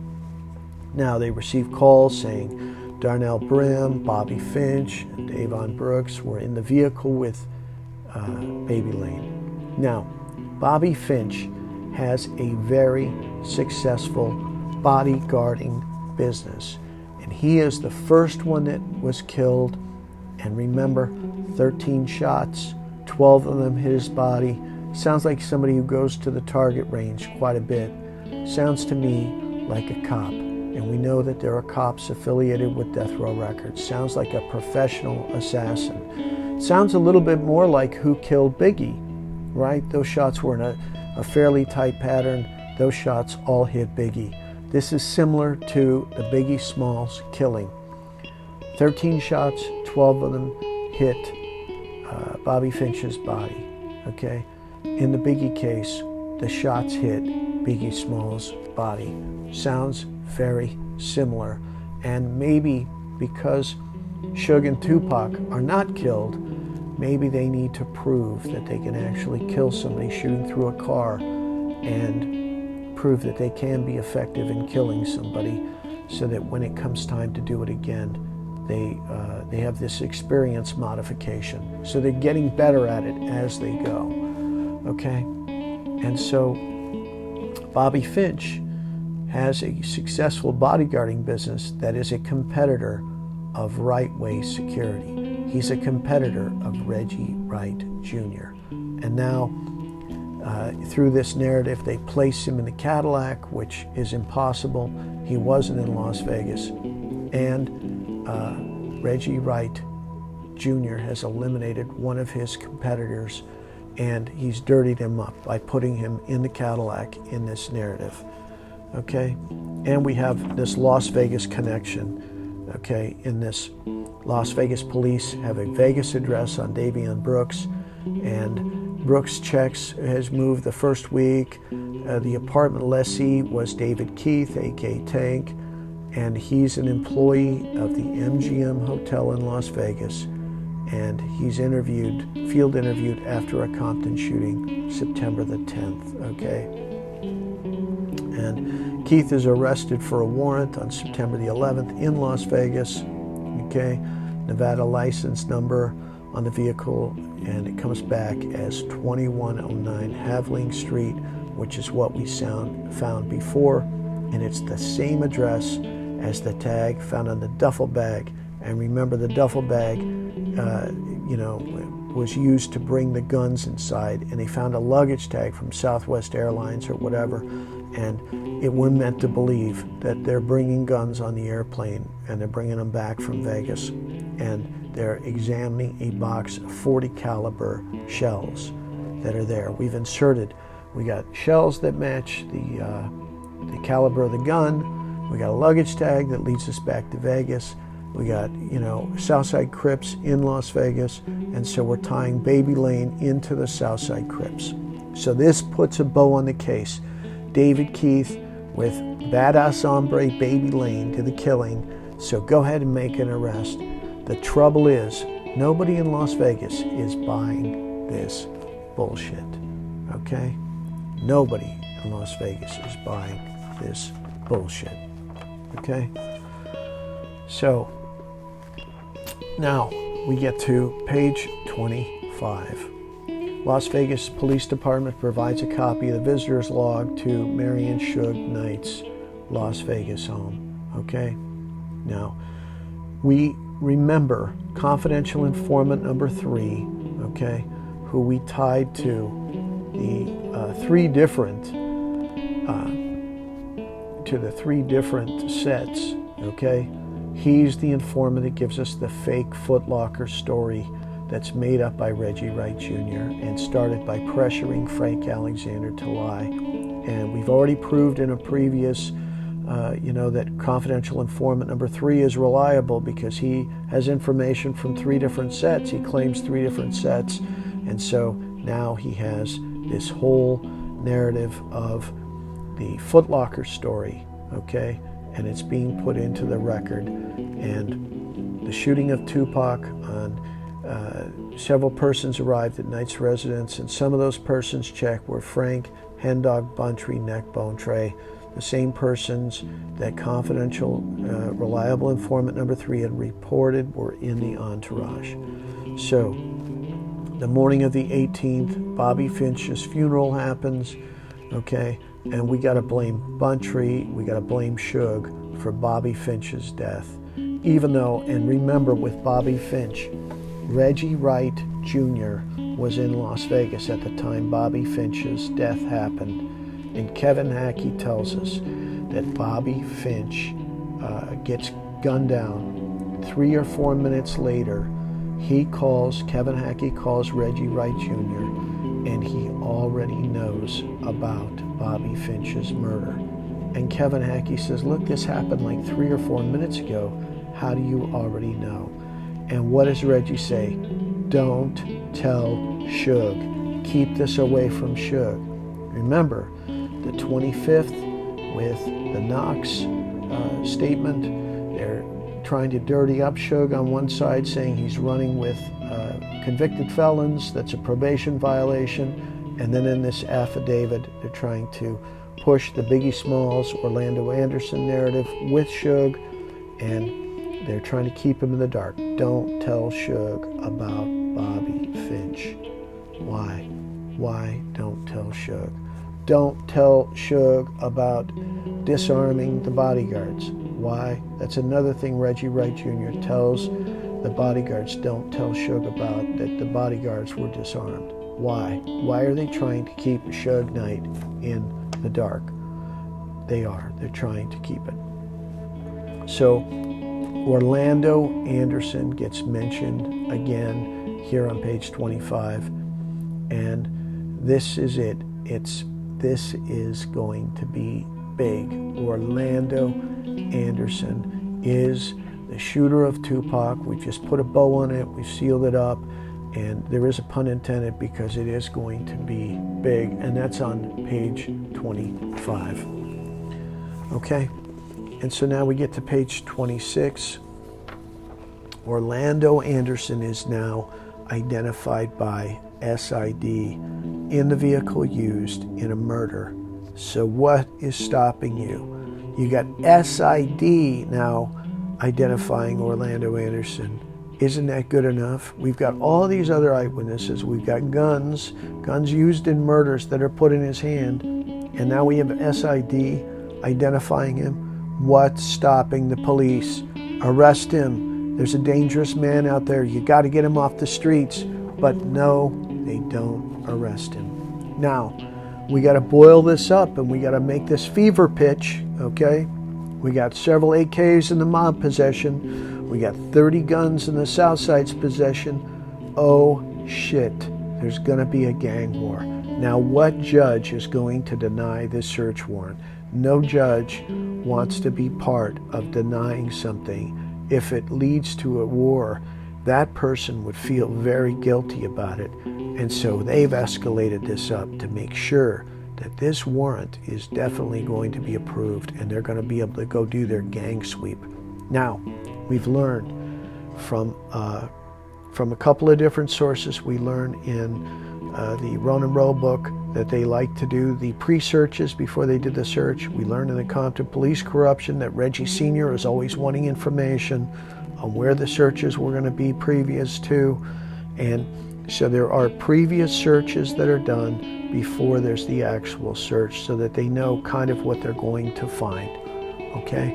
S1: Now they received calls saying Darnell Brim, Bobby Finch, and Davon Brooks were in the vehicle with Baby Lane. Now, Bobby Finch has a very successful bodyguarding business, and he is the first one that was killed. And remember, 13 shots, 12 of them hit his body. Sounds like somebody who goes to the target range quite a bit. Sounds to me like a cop. And we know that there are cops affiliated with Death Row Records. Sounds like a professional assassin. Sounds a little bit more like who killed Biggie, right? Those shots were in a fairly tight pattern. Those shots all hit Biggie. This is similar to the Biggie Smalls killing. 13 shots, 12 of them hit Bobby Finch's body, okay? In the Biggie case, the shots hit Biggie Smalls' body. Sounds very similar. And maybe because Suge and Tupac are not killed, maybe they need to prove that they can actually kill somebody shooting through a car and prove that they can be effective in killing somebody, so that when it comes time to do it again, they have this experience modification. So they're getting better at it as they go, okay? And so Bobby Finch has a successful bodyguarding business that is a competitor of Right Way Security. He's a competitor of Reggie Wright Jr. And now, through this narrative, they place him in the Cadillac, which is impossible. He wasn't in Las Vegas. And Reggie Wright Jr. has eliminated one of his competitors, and he's dirtied him up by putting him in the Cadillac in this narrative. Okay, and we have this Las Vegas connection. Okay, in this, Las Vegas police have a Vegas address on Davion Brooks, and Brooks' checks has moved the first week. The apartment lessee was David Keith, aka Tank, and he's an employee of the MGM Hotel in Las Vegas, and he's field interviewed after a Compton shooting, September the 10th, okay? And Keith is arrested for a warrant on September the 11th in Las Vegas, okay? Nevada license number on the vehicle, and it comes back as 2109 Haveling Street, which is what we found before, and it's the same address as the tag found on the duffel bag. And remember, the duffel bag, was used to bring the guns inside, and they found a luggage tag from Southwest Airlines or whatever, and we're meant to believe that they're bringing guns on the airplane, and they're bringing them back from Vegas, and they're examining a box of 40 caliber shells that are there. We got shells that match the caliber of the gun. We got a luggage tag that leads us back to Vegas. We got, Southside Crips in Las Vegas, and so we're tying Baby Lane into the Southside Crips. So this puts a bow on the case. David Keith with badass hombre Baby Lane to the killing, so go ahead and make an arrest. The trouble is, nobody in Las Vegas is buying this bullshit, okay? Nobody in Las Vegas is buying this bullshit, okay? So, now we get to page 25. Las Vegas Police Department provides a copy of the visitor's log to Marion Suge Knight's Las Vegas home, okay? Now, we remember confidential informant number 3, okay, who we tied to the three different sets, okay? He's the informant that gives us the fake Foot Locker story that's made up by Reggie Wright Jr. and started by pressuring Frank Alexander to lie. And we've already proved in a previous, that confidential informant number 3 is reliable because he has information from 3 different sets. He claims 3 different sets. And so now he has this whole narrative of the Foot Locker story, okay? And it's being put into the record. And the shooting of Tupac on several persons arrived at Knight's residence, and some of those persons checked were Frank, Hendog, Buntree, Neckbone, Trey, the same persons that confidential, reliable informant number 3 had reported were in the entourage. So, the morning of the 18th, Bobby Finch's funeral happens, okay, and we got to blame Buntree, we got to blame Suge for Bobby Finch's death. Even though, and remember with Bobby Finch, Reggie Wright Jr. was in Las Vegas at the time Bobby Finch's death happened. And Kevin Hackey tells us that Bobby Finch gets gunned down. 3 or 4 minutes later, Kevin Hackey calls Reggie Wright Jr., and he already knows about Bobby Finch's murder. And Kevin Hackey says, look, this happened like 3 or 4 minutes ago. How do you already know? And what does Reggie say? Don't tell Suge. Keep this away from Suge. Remember, the 25th with the Knox statement, they're trying to dirty up Suge on one side, saying he's running with convicted felons, that's a probation violation. And then in this affidavit, they're trying to push the Biggie Smalls, Orlando Anderson narrative with Suge, and they're trying to keep him in the dark. Don't tell Suge about Bobby Finch. Why? Why don't tell Suge? Don't tell Suge about disarming the bodyguards. Why? That's another thing Reggie Wright Jr. tells the bodyguards. Don't tell Suge about that the bodyguards were disarmed. Why? Why are they trying to keep Suge Knight in the dark? They are. They're trying to keep it. So Orlando Anderson gets mentioned again here on page 25, and this is it. This is going to be big. Orlando Anderson is the shooter of Tupac. We've just put a bow on it. We've sealed it up, and there is a pun intended because it is going to be big, and that's on page 25. Okay? And so now we get to page 26. Orlando Anderson is now identified by SID in the vehicle used in a murder. So what is stopping you? You got SID now identifying Orlando Anderson. Isn't that good enough? We've got all these other eyewitnesses. We've got guns used in murders that are put in his hand. And now we have SID identifying him. What's stopping the police? Arrest him. There's a dangerous man out there. You got to get him off the streets. But no, they don't arrest him. Now, we got to boil this up and we got to make this fever pitch, okay? We got several AKs in the mob possession. We got 30 guns in the Southside's possession. Oh, shit. There's going to be a gang war. Now, what judge is going to deny this search warrant? No judge wants to be part of denying something. If it leads to a war, that person would feel very guilty about it. And so they've escalated this up to make sure that this warrant is definitely going to be approved, and they're going to be able to go do their gang sweep. Now, we've learned from a couple of different sources. We learn in the Ronan Roe book that they like to do the pre-searches before they did the search. We learned in the Compton Police corruption that Reggie Sr. is always wanting information on where the searches were going to be previous to. And so there are previous searches that are done before there's the actual search, so that they know kind of what they're going to find, okay?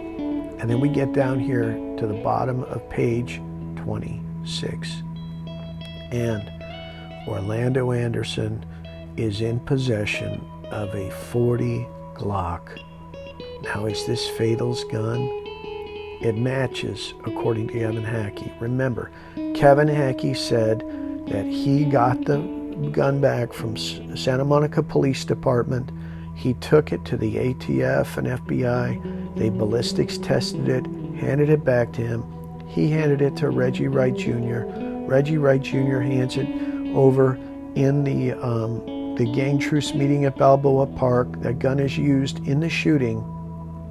S1: And then we get down here to the bottom of page 26. And Orlando Anderson is in possession of a .40 Glock. Now, is this Fatal's gun? It matches, according to Kevin Hackey. Remember, Kevin Hackey said that he got the gun back from Santa Monica Police Department. He took it to the ATF and FBI. They ballistics tested it, handed it back to him. He handed it to Reggie Wright Jr. Reggie Wright Jr. hands it over in the gang truce meeting at Balboa Park. That gun is used in the shooting,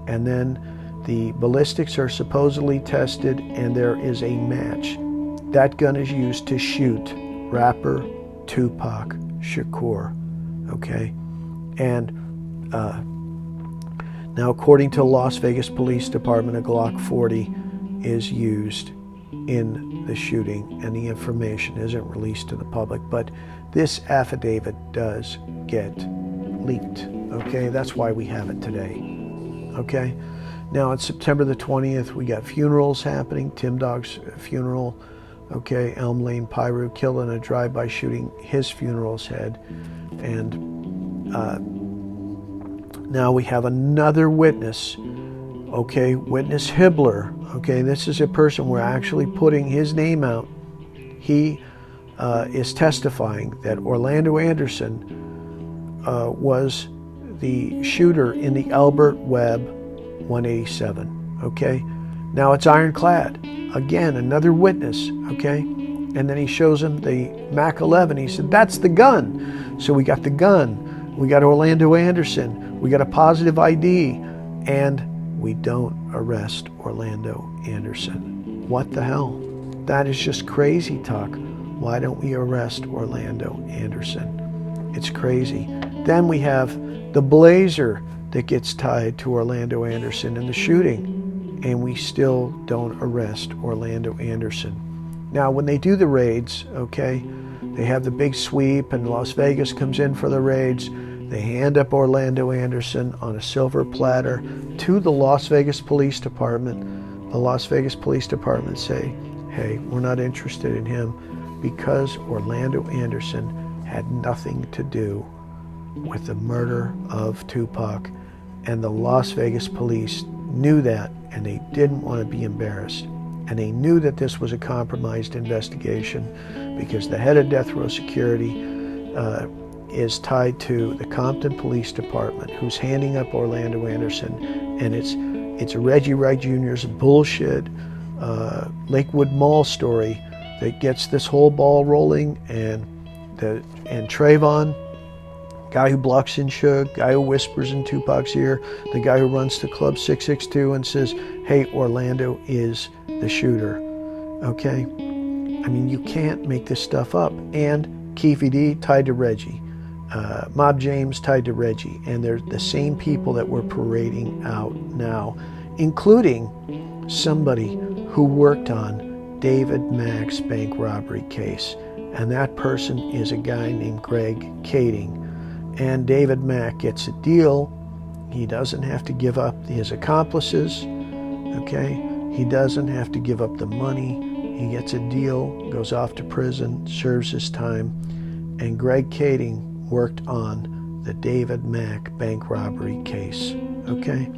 S1: and then the ballistics are supposedly tested, and there is a match. That gun is used to shoot rapper Tupac Shakur, okay? And now, according to Las Vegas Police Department, a Glock 40 is used in the shooting, and the information isn't released to the public, but this affidavit does get leaked, okay? That's why we have it today, okay? Now, on September the 20th, we got funerals happening. Tim Dog's funeral, okay? Elm Lane Pyru killed in a drive-by shooting. His funeral's head. And now we have another witness, okay? Witness Hibbler, okay? This is a person we're actually putting his name out. He is testifying that Orlando Anderson was the shooter in the Albert Webb 187, okay? Now it's ironclad. Again, another witness, okay? And then he shows him the Mac 11. He said, that's the gun. So we got the gun. We got Orlando Anderson. We got a positive ID. And we don't arrest Orlando Anderson. What the hell? That is just crazy talk. Why don't we arrest Orlando Anderson? It's crazy. Then we have the Blazer that gets tied to Orlando Anderson in the shooting, and we still don't arrest Orlando Anderson. Now, when they do the raids, okay, they have the big sweep, and Las Vegas comes in for the raids. They hand up Orlando Anderson on a silver platter to the Las Vegas Police Department. The Las Vegas Police Department say, hey, we're not interested in him because Orlando Anderson had nothing to do with the murder of Tupac. And the Las Vegas police knew that, and they didn't want to be embarrassed. And they knew that this was a compromised investigation because the head of death row security is tied to the Compton Police Department, who's handing up Orlando Anderson. And it's Reggie Wright Jr.'s bullshit Lakewood Mall story that gets this whole ball rolling. And Trayvon, guy who blocks in Suge, guy who whispers in Tupac's ear, the guy who runs to Club 662 and says, hey, Orlando is the shooter, okay? I mean, you can't make this stuff up. And Keefe D tied to Reggie, Mob James tied to Reggie, and they're the same people that we're parading out now, including somebody who worked on David Mack's bank robbery case, and that person is a guy named Greg Kading. And David Mack gets a deal. He doesn't have to give up his accomplices, okay? He doesn't have to give up the money. He gets a deal, goes off to prison, serves his time. And Greg Kading worked on the David Mack bank robbery case, okay?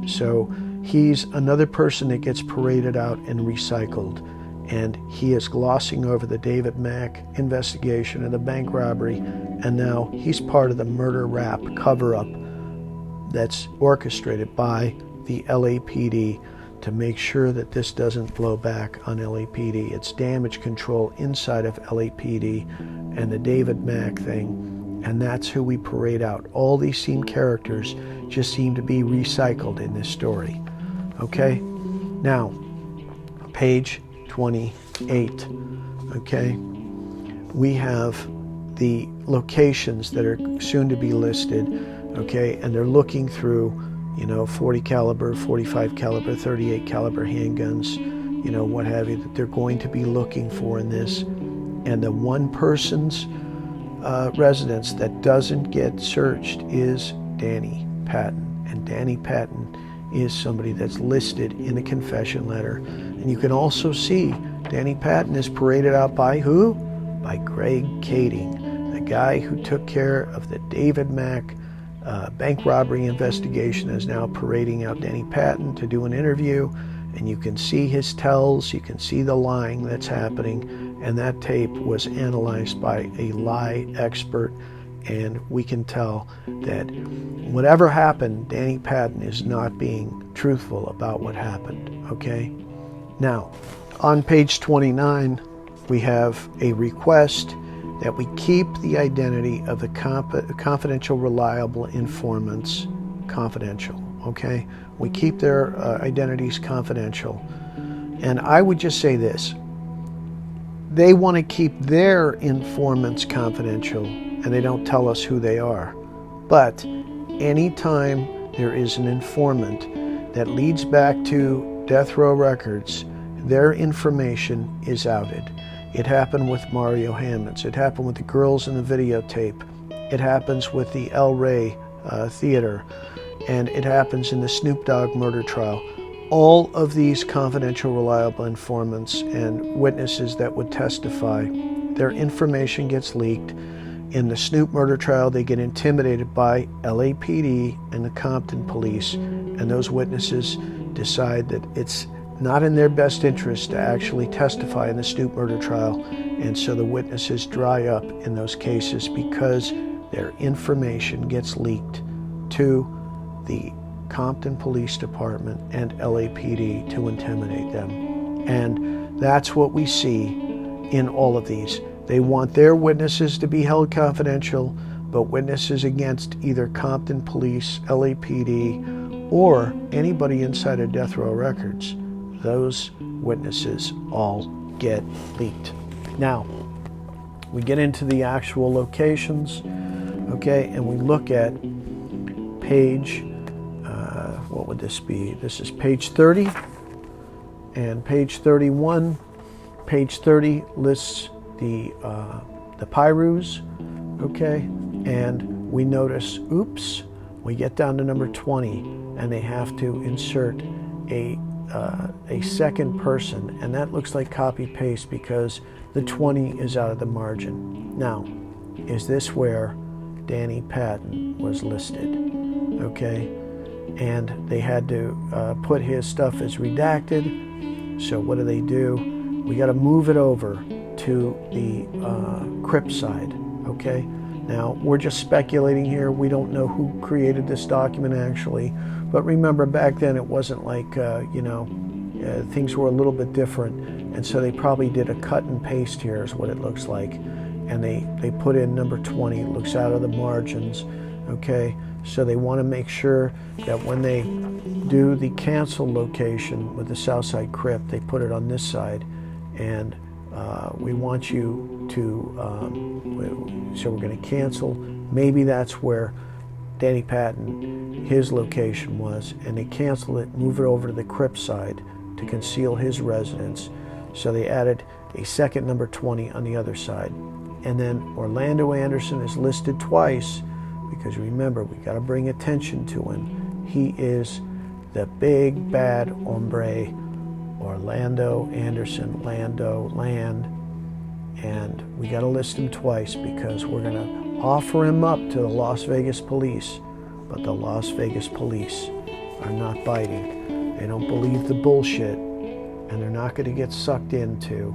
S1: So he's another person that gets paraded out and recycled. And he is glossing over the David Mack investigation of the bank robbery, and now he's part of the murder rap cover-up that's orchestrated by the LAPD to make sure that this doesn't blow back on LAPD. It's damage control inside of LAPD, and the David Mack thing And that's who we parade out. All these same characters just seem to be recycled in this story. Okay? Now, page 28. Okay? We have the locations that are soon to be listed. Okay? And they're looking through, 40 caliber, 45 caliber, 38 caliber handguns, what have you, that they're going to be looking for in this. And the one person's residence that doesn't get searched is Danny Patton. And Danny Patton is somebody that's listed in the confession letter. And you can also see Danny Patton is paraded out by who? By Greg Kading, the guy who took care of the David Mack bank robbery investigation, is now parading out Danny Patton to do an interview. And you can see his tells, you can see the lying that's happening, and that tape was analyzed by a lie expert, and we can tell that whatever happened, Danny Patton is not being truthful about what happened, okay? Now, on page 29, we have a request that we keep the identity of the confidential, reliable informants confidential, okay? We keep their identities confidential. And I would just say this. They want to keep their informants confidential, and they don't tell us who they are. But anytime there is an informant that leads back to death row records, their information is outed. It happened with Mario Hammonds. It happened with the girls in the videotape. It happens with the El Rey Theater. And it happens in the Snoop Dogg murder trial. All of these confidential, reliable informants and witnesses that would testify, their information gets leaked. In the Snoop murder trial, they get intimidated by LAPD and the Compton Police, and those witnesses decide that it's not in their best interest to actually testify in the Snoop murder trial, and so the witnesses dry up in those cases because their information gets leaked to the Compton Police Department and LAPD to intimidate them. And that's what we see in all of these. They want their witnesses to be held confidential, but witnesses against either Compton Police, LAPD, or anybody inside of death row records, those witnesses all get leaked. Now, we get into the actual locations, okay, and we look at page, what would this be? This is page 30 and page 31. Page 30 lists the Pyrus, okay, and we notice, oops, we get down to number 20, and they have to insert a second person, and that looks like copy paste because the 20 is out of the margin. Now, is this where Danny Patton was listed? Okay, and they had to put his stuff as redacted. So what do? We got to move it over to the Crip side. Okay, now we're just speculating here. We don't know who created this document actually, but remember back then it wasn't like things were a little bit different, and so they probably did a cut and paste here is what it looks like, and they put in number 20. It looks out of the margins. Okay, so they want to make sure that when they do the cancel location with the Southside Crip, they put it on this side, and we want you to, so we're going to cancel. Maybe that's where Danny Patton, his location was, and they cancel it, move it over to the Crip side to conceal his residence. So they added a second number 20 on the other side. And then Orlando Anderson is listed twice, because remember, we got to bring attention to him. He is the big bad hombre, Orlando Anderson, Lando, Land, and we got to list him twice because we're going to offer him up to the Las Vegas police, but the Las Vegas police are not biting. They don't believe the bullshit, and they're not going to get sucked into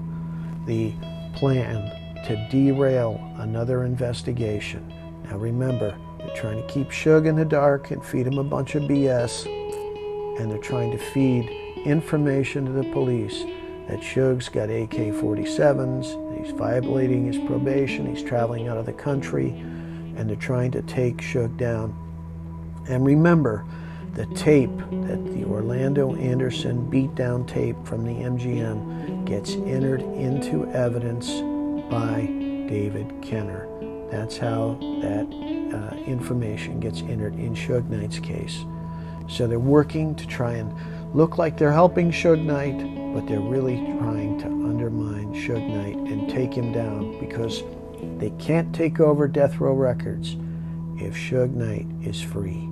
S1: the plan to derail another investigation. Now remember, they're trying to keep Suge in the dark and feed him a bunch of BS, and they're trying to feed information to the police that Suge's got AK-47s, that he's violating his probation, he's traveling out of the country, and they're trying to take Suge down. And remember, the tape, that the Orlando Anderson beatdown tape from the MGM, gets entered into evidence by David Kenner. That's how that information gets entered in Suge Knight's case. So they're working to try and look like they're helping Suge Knight, but they're really trying to undermine Suge Knight and take him down, because they can't take over Death Row Records if Suge Knight is free.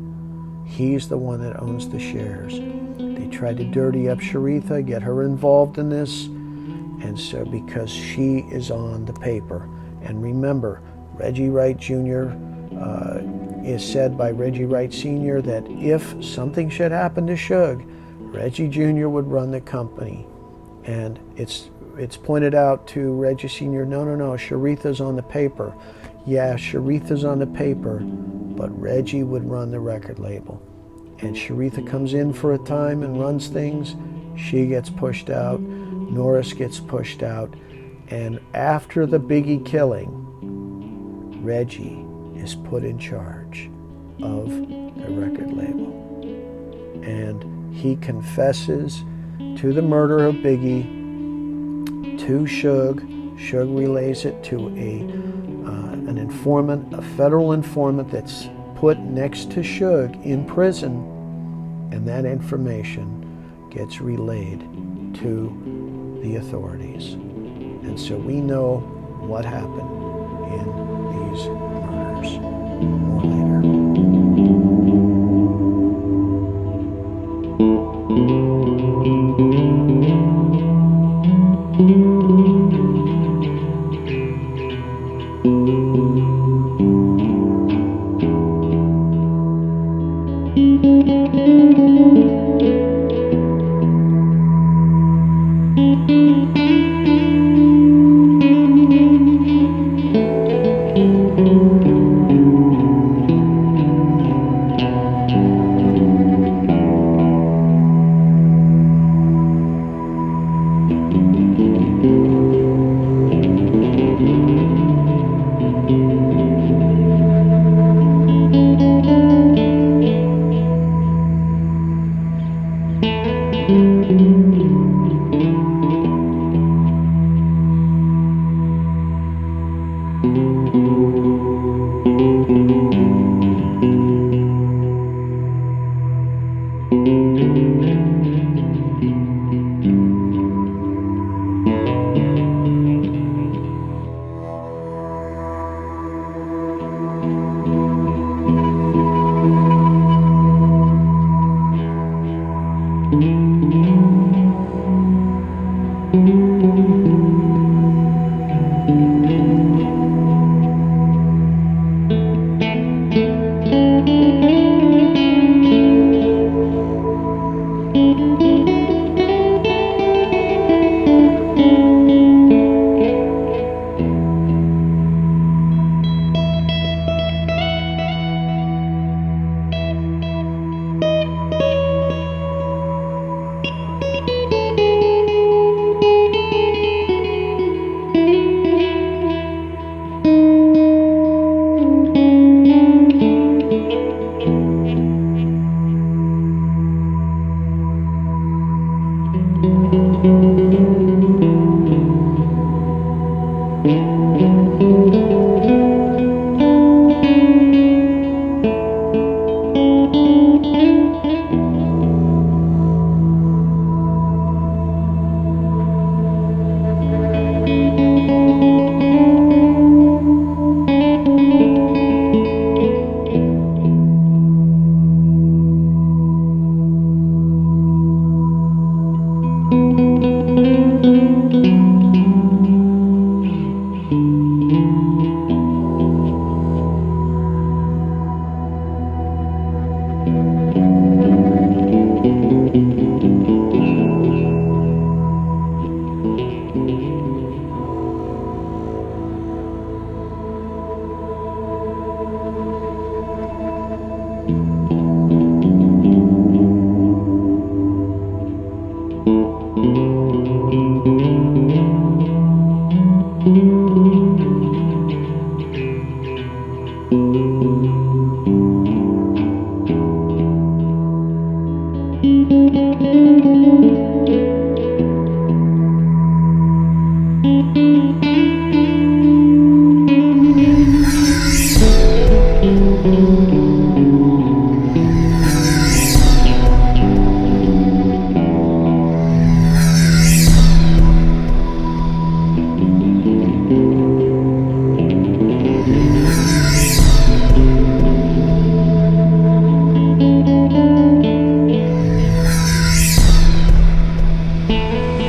S1: He's the one that owns the shares. They tried to dirty up Sharitha, get her involved in this, and so because she is on the paper. And remember, Reggie Wright Jr. Is said by Reggie Wright Sr. that if something should happen to Suge, Reggie Jr. would run the company. And it's pointed out to Reggie Sr., no, Sharitha's on the paper. Yeah, Sharitha's on the paper, but Reggie would run the record label. And Sharitha comes in for a time and runs things. She gets pushed out. Norris gets pushed out. And after the Biggie killing, Reggie is put in charge of the record label. And he confesses to the murder of Biggie to Suge. Suge relays it to an informant, a federal informant that's put next to Suge in prison, and that information gets relayed to the authorities. And so we know what happened in these murders. More later.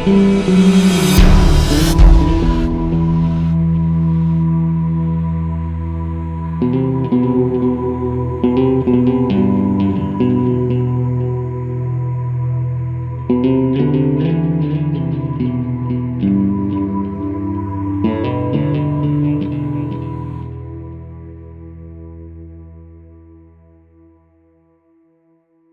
S1: you.